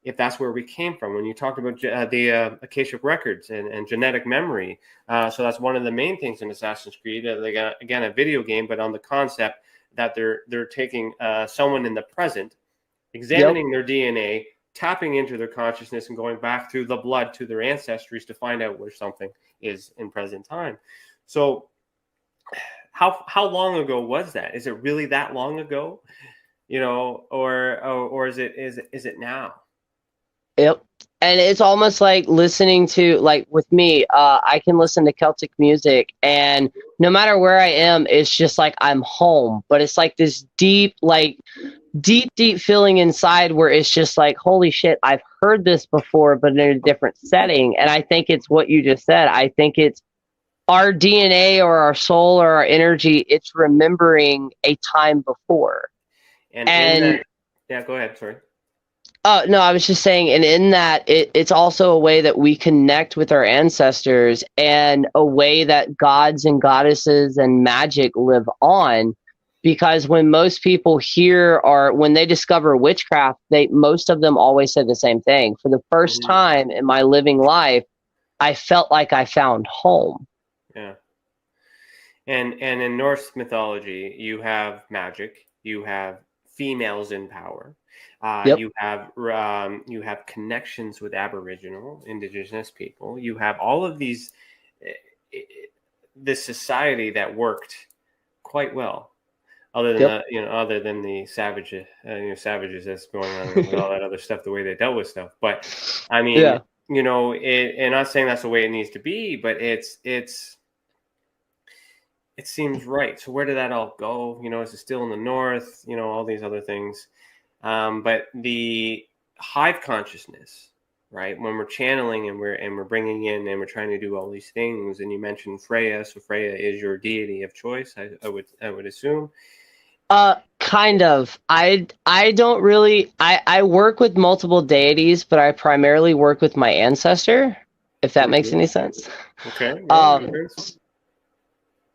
if that's where we came from. When you talked about the Akashic records and genetic memory. So that's one of the main things in Assassin's Creed. Again, a video game, but on the concept that they're taking someone in the present, examining their DNA, tapping into their consciousness, and going back through the blood to their ancestries to find out where something is in present time. So how long ago was that? Is it really that long ago? Or is it now? Yep. And it's almost like listening to, like with me, I can listen to Celtic music, and no matter where I am, it's just like I'm home. But it's like this deep feeling inside where it's just like, holy shit, I've heard this before, but in a different setting. And I think it's what you just said. I think it's our DNA or our soul or our energy. It's remembering a time before. And yeah, go ahead. Sorry. Oh, no, I was just saying, and in that, it's also a way that we connect with our ancestors, and a way that gods and goddesses and magic live on. Because when most people when they discover witchcraft, most of them always say the same thing. For the first time in my living life, I felt like I found home. Yeah. And in Norse mythology, you have magic, you have females in power. You have connections with Aboriginal, Indigenous people. You have all of these, this society that worked quite well. Other than the savages that's going on and all that other stuff, the way they dealt with stuff. But I mean, and not saying that's the way it needs to be, but it seems right. So where did that all go? Is it still in the north? All these other things. But the hive consciousness, right? When we're channeling and we're bringing in and we're trying to do all these things, and you mentioned Freya, so Freya is your deity of choice, I would assume. Kind of. I don't really. I work with multiple deities, but I primarily work with my ancestor. If that makes any sense. Okay.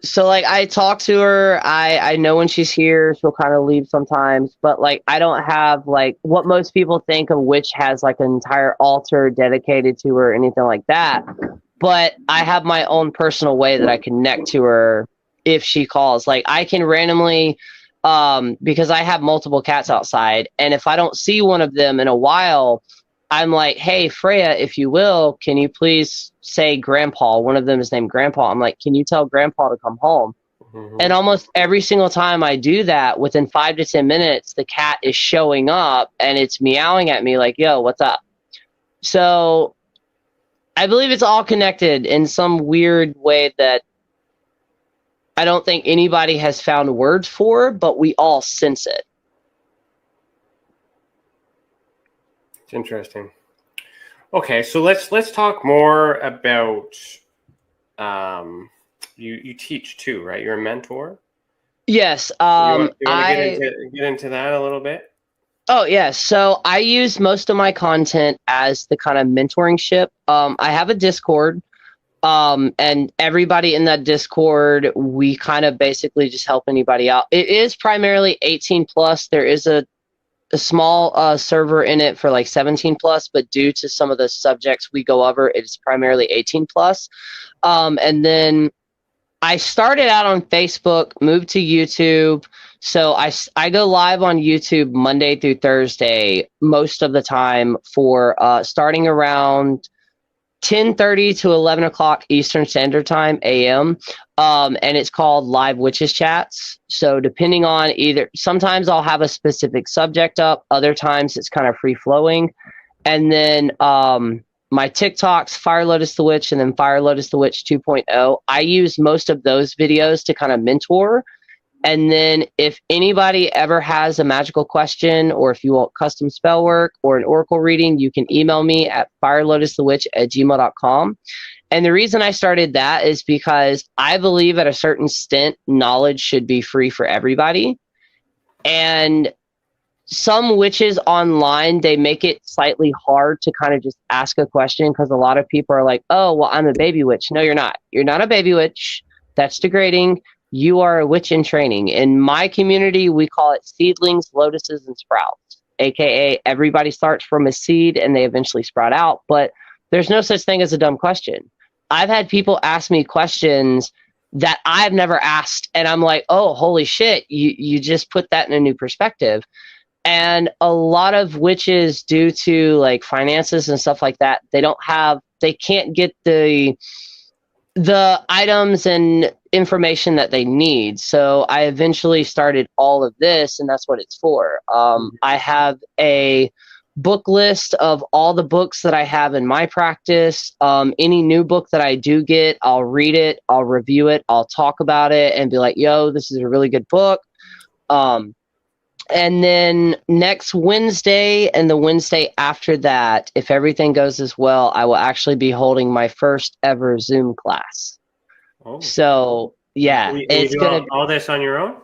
So like I talk to her, I know when she's here, she'll kind of leave sometimes, but like I don't have like what most people think of witch has like an entire altar dedicated to her or anything like that. But I have my own personal way that I connect to her if she calls. Like I can randomly, because I have multiple cats outside, and if I don't see one of them in a while, I'm like, hey, Freya, if you will, can you please say Grandpa? One of them is named Grandpa. I'm like, can you tell Grandpa to come home? Mm-hmm. And almost every single time I do that, within 5 to 10 minutes, the cat is showing up and it's meowing at me like, yo, what's up? So I believe it's all connected in some weird way that I don't think anybody has found words for, but we all sense it. It's interesting. Okay, so let's talk more about you teach too, right? You're a mentor. Yes. You want to get into that a little bit? Oh yeah. So I use most of my content as the kind of mentoring ship. I have a Discord, and everybody in that Discord, we kind of basically just help anybody out. It is primarily 18 plus. There is a small server in it for like 17 plus, but due to some of the subjects we go over, it's primarily 18 plus. And then I started out on Facebook, moved to YouTube. So I go live on YouTube Monday through Thursday most of the time for starting around 10:30 to 11 o'clock Eastern Standard Time, AM. And it's called Live Witches Chats. So depending on sometimes I'll have a specific subject up, other times it's kind of free flowing. And then my TikToks, Fire Lotus the Witch, and then Fire Lotus the Witch 2.0. I use most of those videos to kind of mentor. And then if anybody ever has a magical question, or if you want custom spell work or an oracle reading, you can email me at firelotusthewitch@gmail.com. And the reason I started that is because I believe at a certain extent, knowledge should be free for everybody. And some witches online, they make it slightly hard to kind of just ask a question, because a lot of people are like, oh, well, I'm a baby witch. No, you're not. You're not a baby witch. That's degrading. You are a witch in training. In my community, we call it seedlings, lotuses, and sprouts, aka everybody starts from a seed and they eventually sprout out. But there's no such thing as a dumb question. I've had people ask me questions that I've never asked, and I'm like, oh, holy shit, you just put that in a new perspective. And a lot of witches, due to like finances and stuff like that, they can't get the items and information that they need. So I eventually started all of this, and that's what it's for. I have a book list of all the books that I have in my practice. Any new book that I do get, I'll read it, I'll review it, I'll talk about it and be like, yo, this is a really good book. And then next Wednesday and the Wednesday after that, if everything goes as well, I will actually be holding my first ever Zoom class. Oh. So yeah, it's going to all this on your own.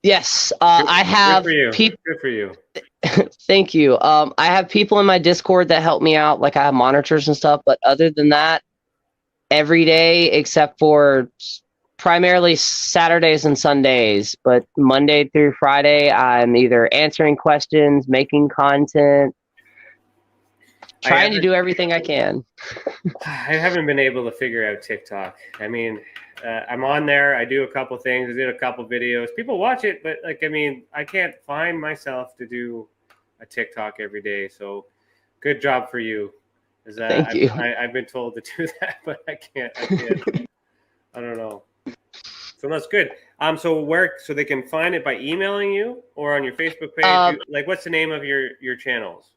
Yes, I have people. Good for you. Thank you. I have people in my Discord that help me out. Like I have monitors and stuff, but other than that, every day except for primarily Saturdays and Sundays, but Monday through Friday, I'm either answering questions, making content, trying to do everything I can. I haven't been able to figure out TikTok. I mean, I'm on there. I do a couple things. I did a couple videos. People watch it, but I can't find myself to do a TikTok every day. So good job for you. Thank you. I've been told to do that, but I can't. I don't know. So that's good. So they can find it by emailing you or on your Facebook page. What's the name of your channels?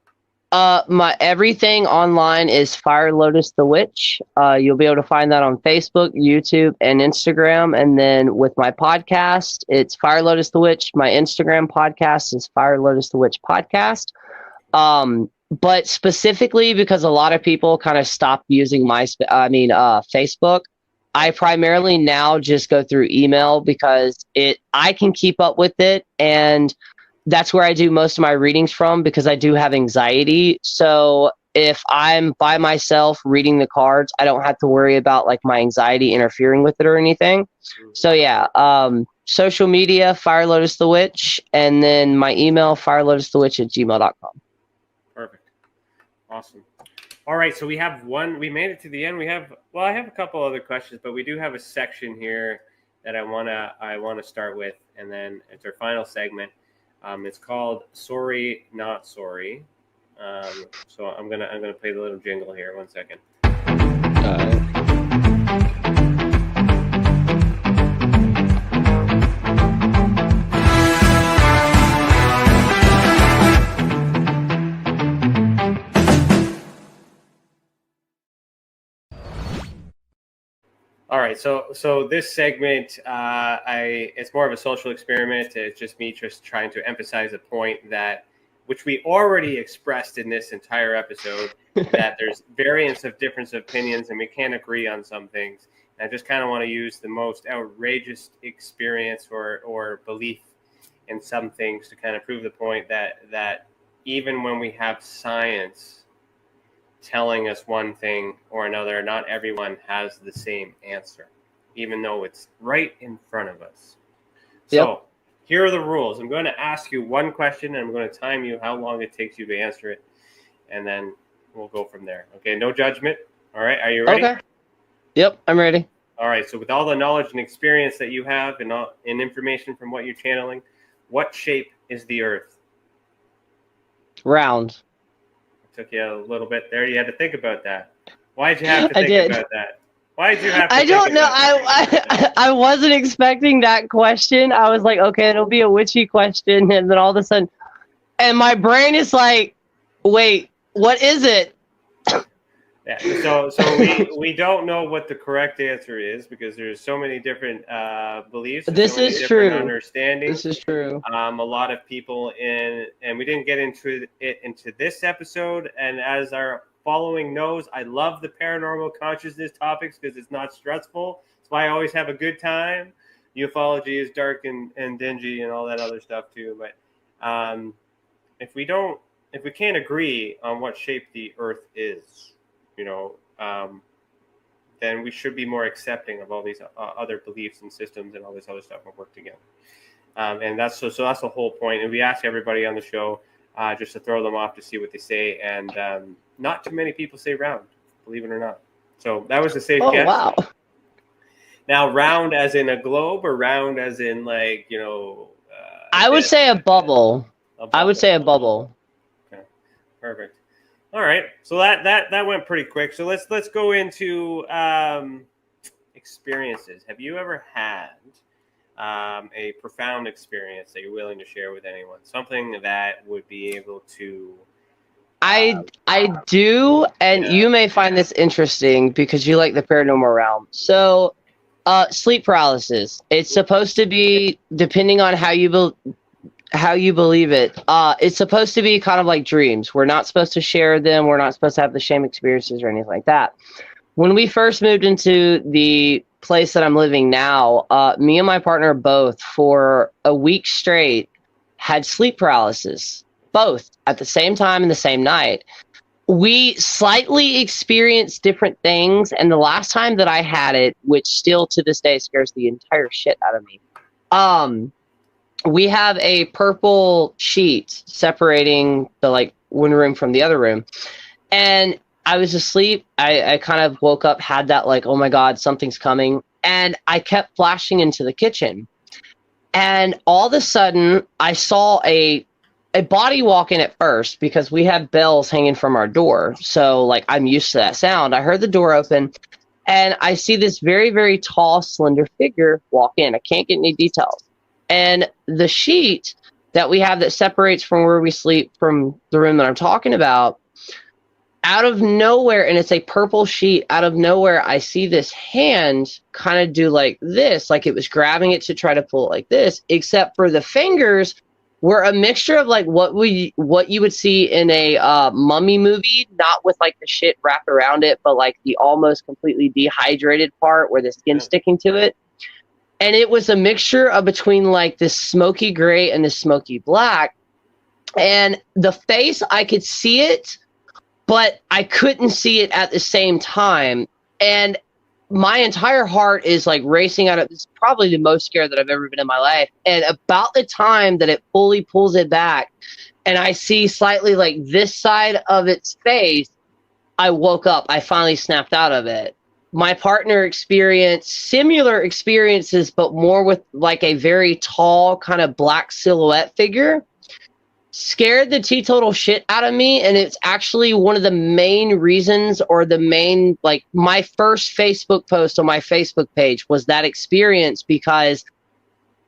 My everything online is Fire Lotus the Witch. You'll be able to find that on Facebook, YouTube, and Instagram. And then with my podcast, it's Fire Lotus the Witch. My Instagram podcast is Fire Lotus the Witch Podcast. But specifically because a lot of people kind of stopped using Facebook. I primarily now just go through email because I can keep up with it, and that's where I do most of my readings from because I do have anxiety. So if I'm by myself reading the cards, I don't have to worry about like my anxiety interfering with it or anything. So yeah, social media, Fire Lotus the Witch, and then my email, firelotusthewitch@gmail.com. Perfect. Awesome. All right, so we made it to the end. I have a couple other questions, but we do have a section here that I wanna start with, and then it's our final segment. It's called Sorry Not Sorry. So I'm gonna play the little jingle here. 1 second. All right, so this segment, it's more of a social experiment. It's just me trying to emphasize a point which we already expressed in this entire episode, that there's variance of different opinions and we can't agree on some things. And I just kind of want to use the most outrageous experience or belief in some things to kind of prove the point that even when we have science telling us one thing or another, not everyone has the same answer, even though it's right in front of us. So here are the rules. I'm going to ask you one question, and I'm going to time you how long it takes you to answer it, and then we'll go from there. Okay, no judgment. All right, are you ready? Okay. Yep, I'm ready. All right, so with all the knowledge and experience that you have and information from what you're channeling, what shape is the Earth? Round. Took you a little bit there. You had to think about that. Why'd you have to think about that? Why'd you have to I don't know. I wasn't expecting that question. I was like, okay, it'll be a witchy question. And then all of a sudden, and my brain is like, wait, what is it? Yeah, so we don't know what the correct answer is because there's so many different beliefs. This is true. Understandings. This is true. A lot of people and we didn't get into this episode. And as our following knows, I love the paranormal consciousness topics because it's not stressful. That's why I always have a good time. Ufology is dark and dingy and all that other stuff too. But if we can't agree on what shape the Earth is, then we should be more accepting of all these other beliefs and systems and all this other stuff and work together. And that's so that's the whole point. And we ask everybody on the show just to throw them off to see what they say. And not too many people say round, believe it or not. So that was a safe guess. Wow. Now, round as in a globe or round as in like, I would say a bubble. I would say a bubble. Okay. Perfect. All right, so that went pretty quick. So let's go into experiences. Have you ever had a profound experience that you're willing to share with anyone? Something that would be able to. I do, and you may find this interesting because you like the paranormal realm. So, sleep paralysis. It's supposed to be, depending on how you believe it, it's supposed to be kind of like dreams. We're not supposed to share them. We're not supposed to have the same experiences or anything like that. When we first moved into the place that I'm living now, me and my partner both, for a week straight, had sleep paralysis, both at the same time and the same night. We slightly experienced different things, and the last time that I had it, which still to this day scares the entire shit out of me, we have a purple sheet separating the one room from the other room. And I was asleep. I kind of woke up, had that oh my God, something's coming. And I kept flashing into the kitchen. And all of a sudden I saw a body walk in at first because we have bells hanging from our door. So I'm used to that sound. I heard the door open and I see this very, very tall, slender figure walk in. I can't get any details. And the sheet that we have that separates from where we sleep from the room that I'm talking about, out of nowhere, and it's a purple sheet, out of nowhere, I see this hand kind of do this, like it was grabbing it to try to pull it like this, except for the fingers were a mixture of what you would see in a mummy movie, not with the shit wrapped around it, but the almost completely dehydrated part where the skin's sticking to it. And it was a mixture of between this smoky gray and this smoky black. And the face, I could see it, but I couldn't see it at the same time. And my entire heart is racing out of this. Is probably the most scared that I've ever been in my life. And about the time that it fully pulls it back and I see slightly this side of its face, I woke up. I finally snapped out of it. My partner experienced similar experiences, but more with a very tall kind of black silhouette figure. Scared the teetotal shit out of me. And it's actually one of the main reasons, or the main, my first Facebook post on my Facebook page was that experience, because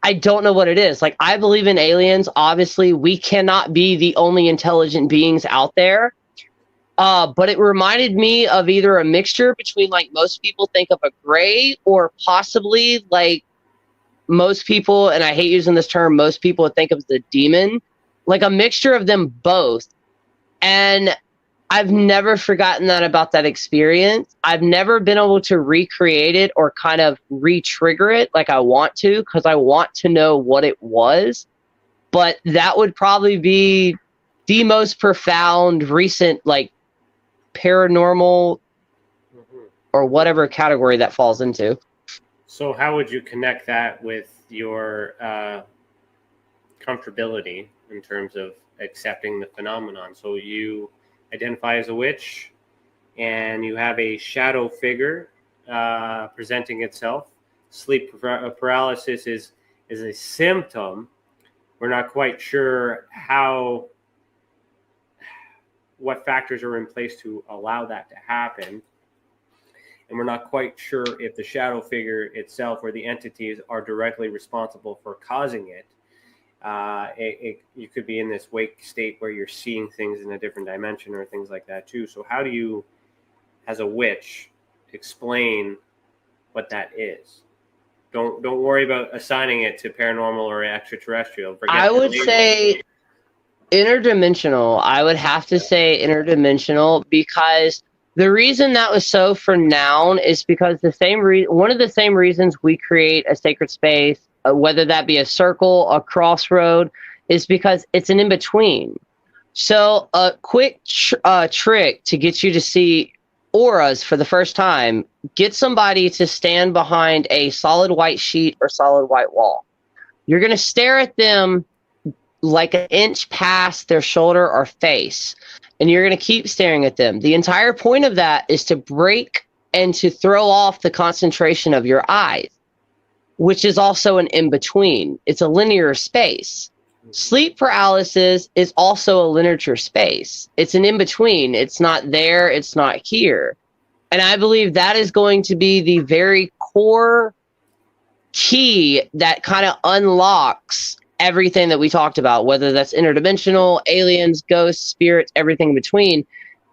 I don't know what it is. I believe in aliens. Obviously, we cannot be the only intelligent beings out there. But it reminded me of either a mixture between most people think of a gray, or possibly most people, and I hate using this term, most people would think of the demon, a mixture of them both. And I've never forgotten that about that experience. I've never been able to recreate it or kind of re-trigger it like I want to, because I want to know what it was. But that would probably be the most profound recent paranormal or whatever category that falls into. So how would you connect that with your comfortability in terms of accepting the phenomenon? So you identify as a witch and you have a shadow figure presenting itself. Sleep paralysis is a symptom. We're not quite sure what factors are in place to allow that to happen. and we're not quite sure if the shadow figure itself or the entities are directly responsible for causing it. You could be in this wake state where you're seeing things in a different dimension or things like that too. So how do you, as a witch, explain what that is? Don't worry about assigning it to paranormal or extraterrestrial. I would say interdimensional. I would have to say interdimensional, because the reason that was so for noun is because one of the same reasons we create a sacred space, whether that be a circle, a crossroad, is because it's an in-between. So a quick trick to get you to see auras for the first time: get somebody to stand behind a solid white sheet or solid white wall. You're going to stare at them like an inch past their shoulder or face, and you're going to keep staring at them. The entire point of that is to break and to throw off the concentration of your eyes, which is also an in-between. It's a linear space. Sleep paralysis is also a linear space. It's an in-between. It's not there, it's not here. And I believe that is going to be the very core key that kind of unlocks everything that we talked about, whether that's interdimensional, aliens, ghosts, spirits, everything in between.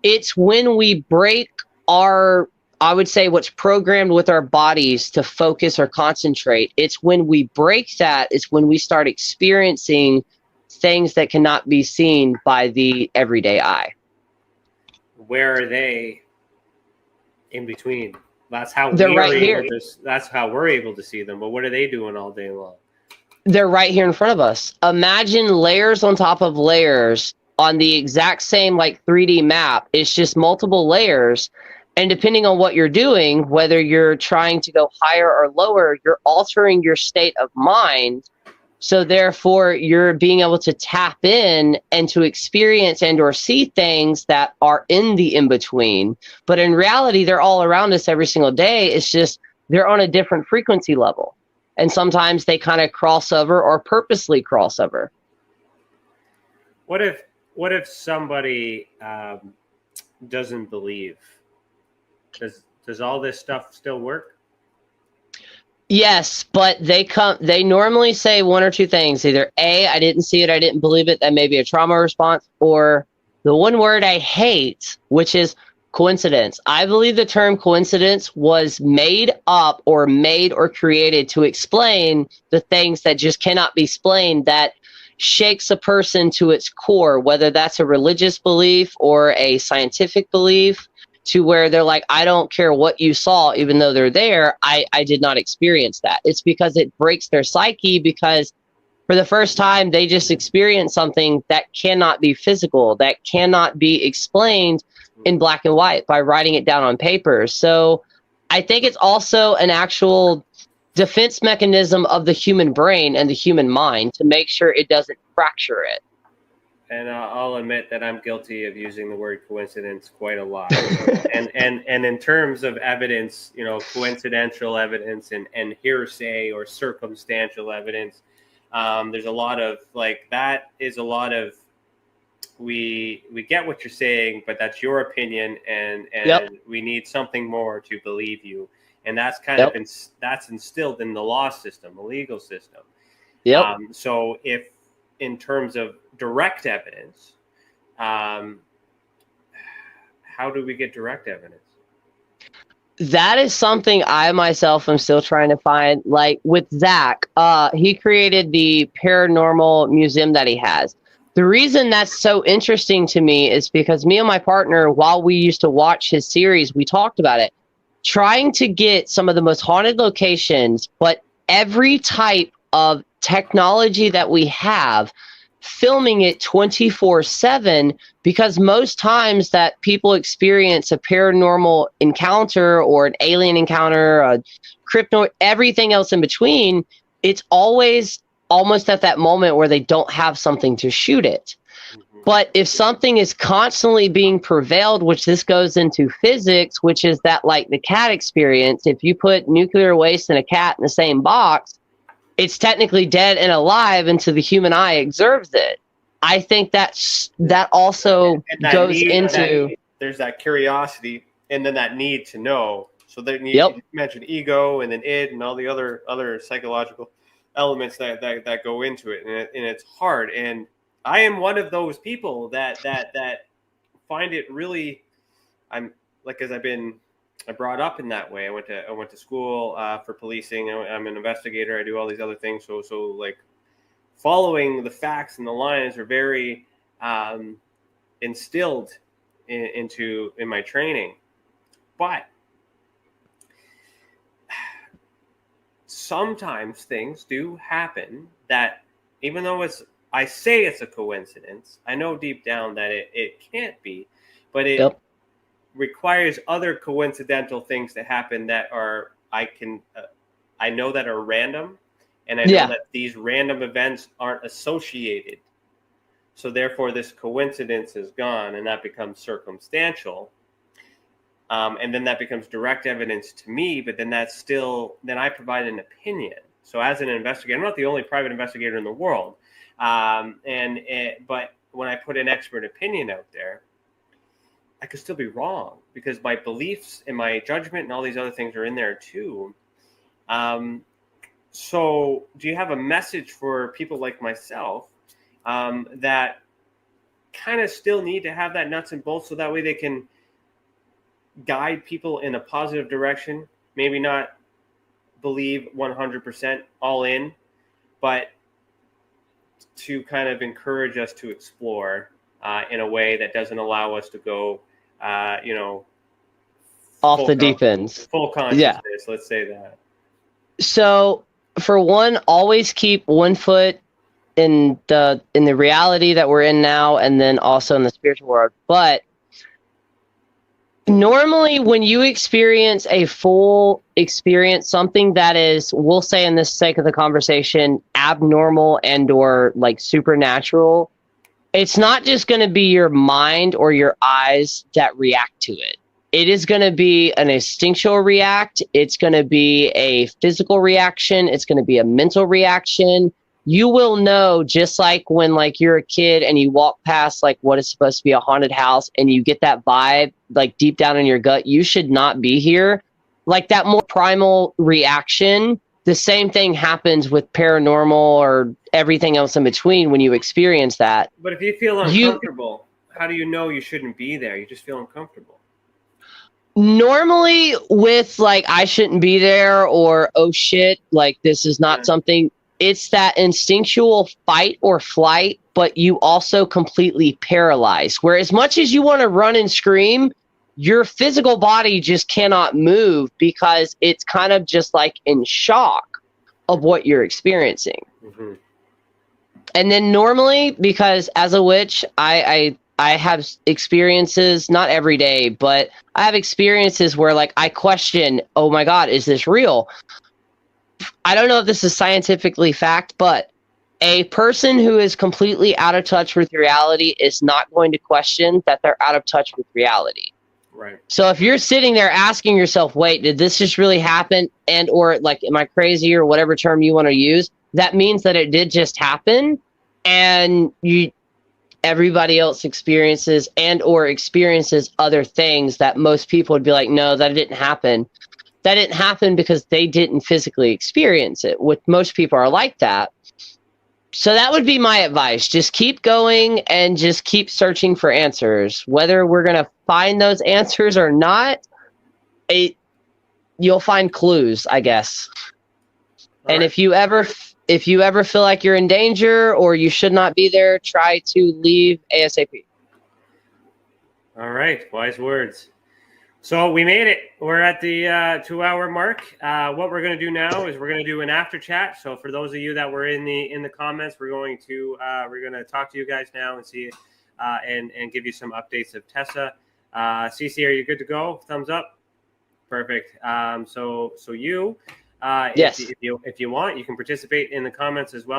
It's when we break our, I would say, what's programmed with our bodies to focus or concentrate. It's when we break that, it's when we start experiencing things that cannot be seen by the everyday eye. Where are they in between? That's how they're right here. That's how we're able to see them. But what are they doing all day long? They're right here in front of us. Imagine layers on top of layers on the exact same like 3D map. It's just multiple layers. And depending on what you're doing, whether you're trying to go higher or lower, you're altering your state of mind. So therefore, you're being able to tap in and to experience and or see things that are in the in-between. But in reality, they're all around us every single day. It's just they're on a different frequency level. And sometimes they kind of cross over or purposely cross over. What if somebody doesn't believe? Does all this stuff still work? Yes, but they normally say one or two things. Either A, I didn't see it, I didn't believe it, that may be a trauma response, or the one word I hate, which is coincidence. I believe the term coincidence was made up or made or created to explain the things that just cannot be explained, that shakes a person to its core, whether that's a religious belief or a scientific belief, to where they're like, I don't care what you saw, even though they're there, I did not experience that. It's because it breaks their psyche, because for the first time, they just experienced something that cannot be physical, that cannot be explained in black and white by writing it down on paper. So I think it's also an actual defense mechanism of the human brain and the human mind to make sure it doesn't fracture it. And I'll admit that I'm guilty of using the word coincidence quite a lot. and in terms of evidence, coincidental evidence and hearsay or circumstantial evidence, there's a lot of that is a lot of, we get what you're saying, but that's your opinion, and Yep. we need something more to believe you. And that's kind of that's instilled in the law system, the legal system. Yep. So if in terms of direct evidence, how do we get direct evidence? That is something I myself am still trying to find. Like with Zach, he created the paranormal museum that he has. The reason that's so interesting to me is because me and my partner, while we used to watch his series, we talked about it, trying to get some of the most haunted locations, but every type of technology that we have, filming it 24/7, because most times that people experience a paranormal encounter or an alien encounter, a crypto, everything else in between, it's always almost at that moment where they don't have something to shoot it. But if something is constantly being prevailed, which this goes into physics, which is that like the cat experience, if you put nuclear waste and a cat in the same box, it's technically dead and alive until the human eye observes it. I think that also and that goes need, into... there's that curiosity and then that need to know. So then you mentioned ego and then id and all the other psychological elements that go into it, and it's hard. And I am one of those people that find it really. I'm like, as I brought up in that way. I went to school for policing. I'm an investigator. I do all these other things. So like following the facts and the lines are very instilled in my training. But sometimes things do happen that, even though I say it's a coincidence, I know deep down that it can't be, but it requires other coincidental things to happen that are I know that are random, and I know that these random events aren't associated. So therefore this coincidence is gone, and that becomes circumstantial. And then that becomes direct evidence to me, but then then I provide an opinion. So as an investigator, I'm not the only private investigator in the world. But when I put an expert opinion out there, I could still be wrong because my beliefs and my judgment and all these other things are in there too. So do you have a message for people like myself that kind of still need to have that nuts and bolts, so that way they can guide people in a positive direction? Maybe not believe 100% all in, but to kind of encourage us to explore in a way that doesn't allow us to go, off the deep ends. Full consciousness, let's say that. So, for one, always keep one foot in the reality that we're in now, and then also in the spiritual world. But normally when you experience a full experience, something that is, we'll say in this sake of the conversation, abnormal and or like supernatural, it's not just going to be your mind or your eyes that react to it. It is going to be an instinctual react. It's going to be a physical reaction. It's going to be a mental reaction. You will know, just like when like you're a kid and you walk past like what is supposed to be a haunted house and you get that vibe like deep down in your gut, you should not be here. Like that more primal reaction. The same thing happens with paranormal or everything else in between when you experience that. But if you feel uncomfortable, how do you know you shouldn't be there? You just feel uncomfortable. Normally with like, I shouldn't be there, or, oh shit, like this is not something, it's that instinctual fight or flight, but you also completely paralyzed. Where as much as you want to run and scream, your physical body just cannot move because it's kind of just like in shock of what you're experiencing. Mm-hmm. And then normally, because as a witch, I have experiences, not every day, but I have experiences where like I question, oh my God, is this real? I don't know if this is scientifically fact, but a person who is completely out of touch with reality is not going to question that they're out of touch with reality. Right. So if you're sitting there asking yourself, wait, did this just really happen? And or like, am I crazy, or whatever term you want to use? That means that it did just happen, and everybody else experiences and or experiences other things that most people would be like, no, that didn't happen. That didn't happen because they didn't physically experience it. With most people are like that. So that would be my advice. Just keep going and just keep searching for answers. Whether we're going to find those answers or not, you'll find clues, I guess. And if you ever feel like you're in danger or you should not be there, try to leave ASAP. All right. Wise words. So we made it. We're at the 2-hour mark. What we're going to do now is we're going to do an after chat. So for those of you that were in the comments, we're going to talk to you guys now and see and give you some updates of Tessa. Stacey, are you good to go? Thumbs up. Perfect. So you, yes. if you want, you can participate in the comments as well.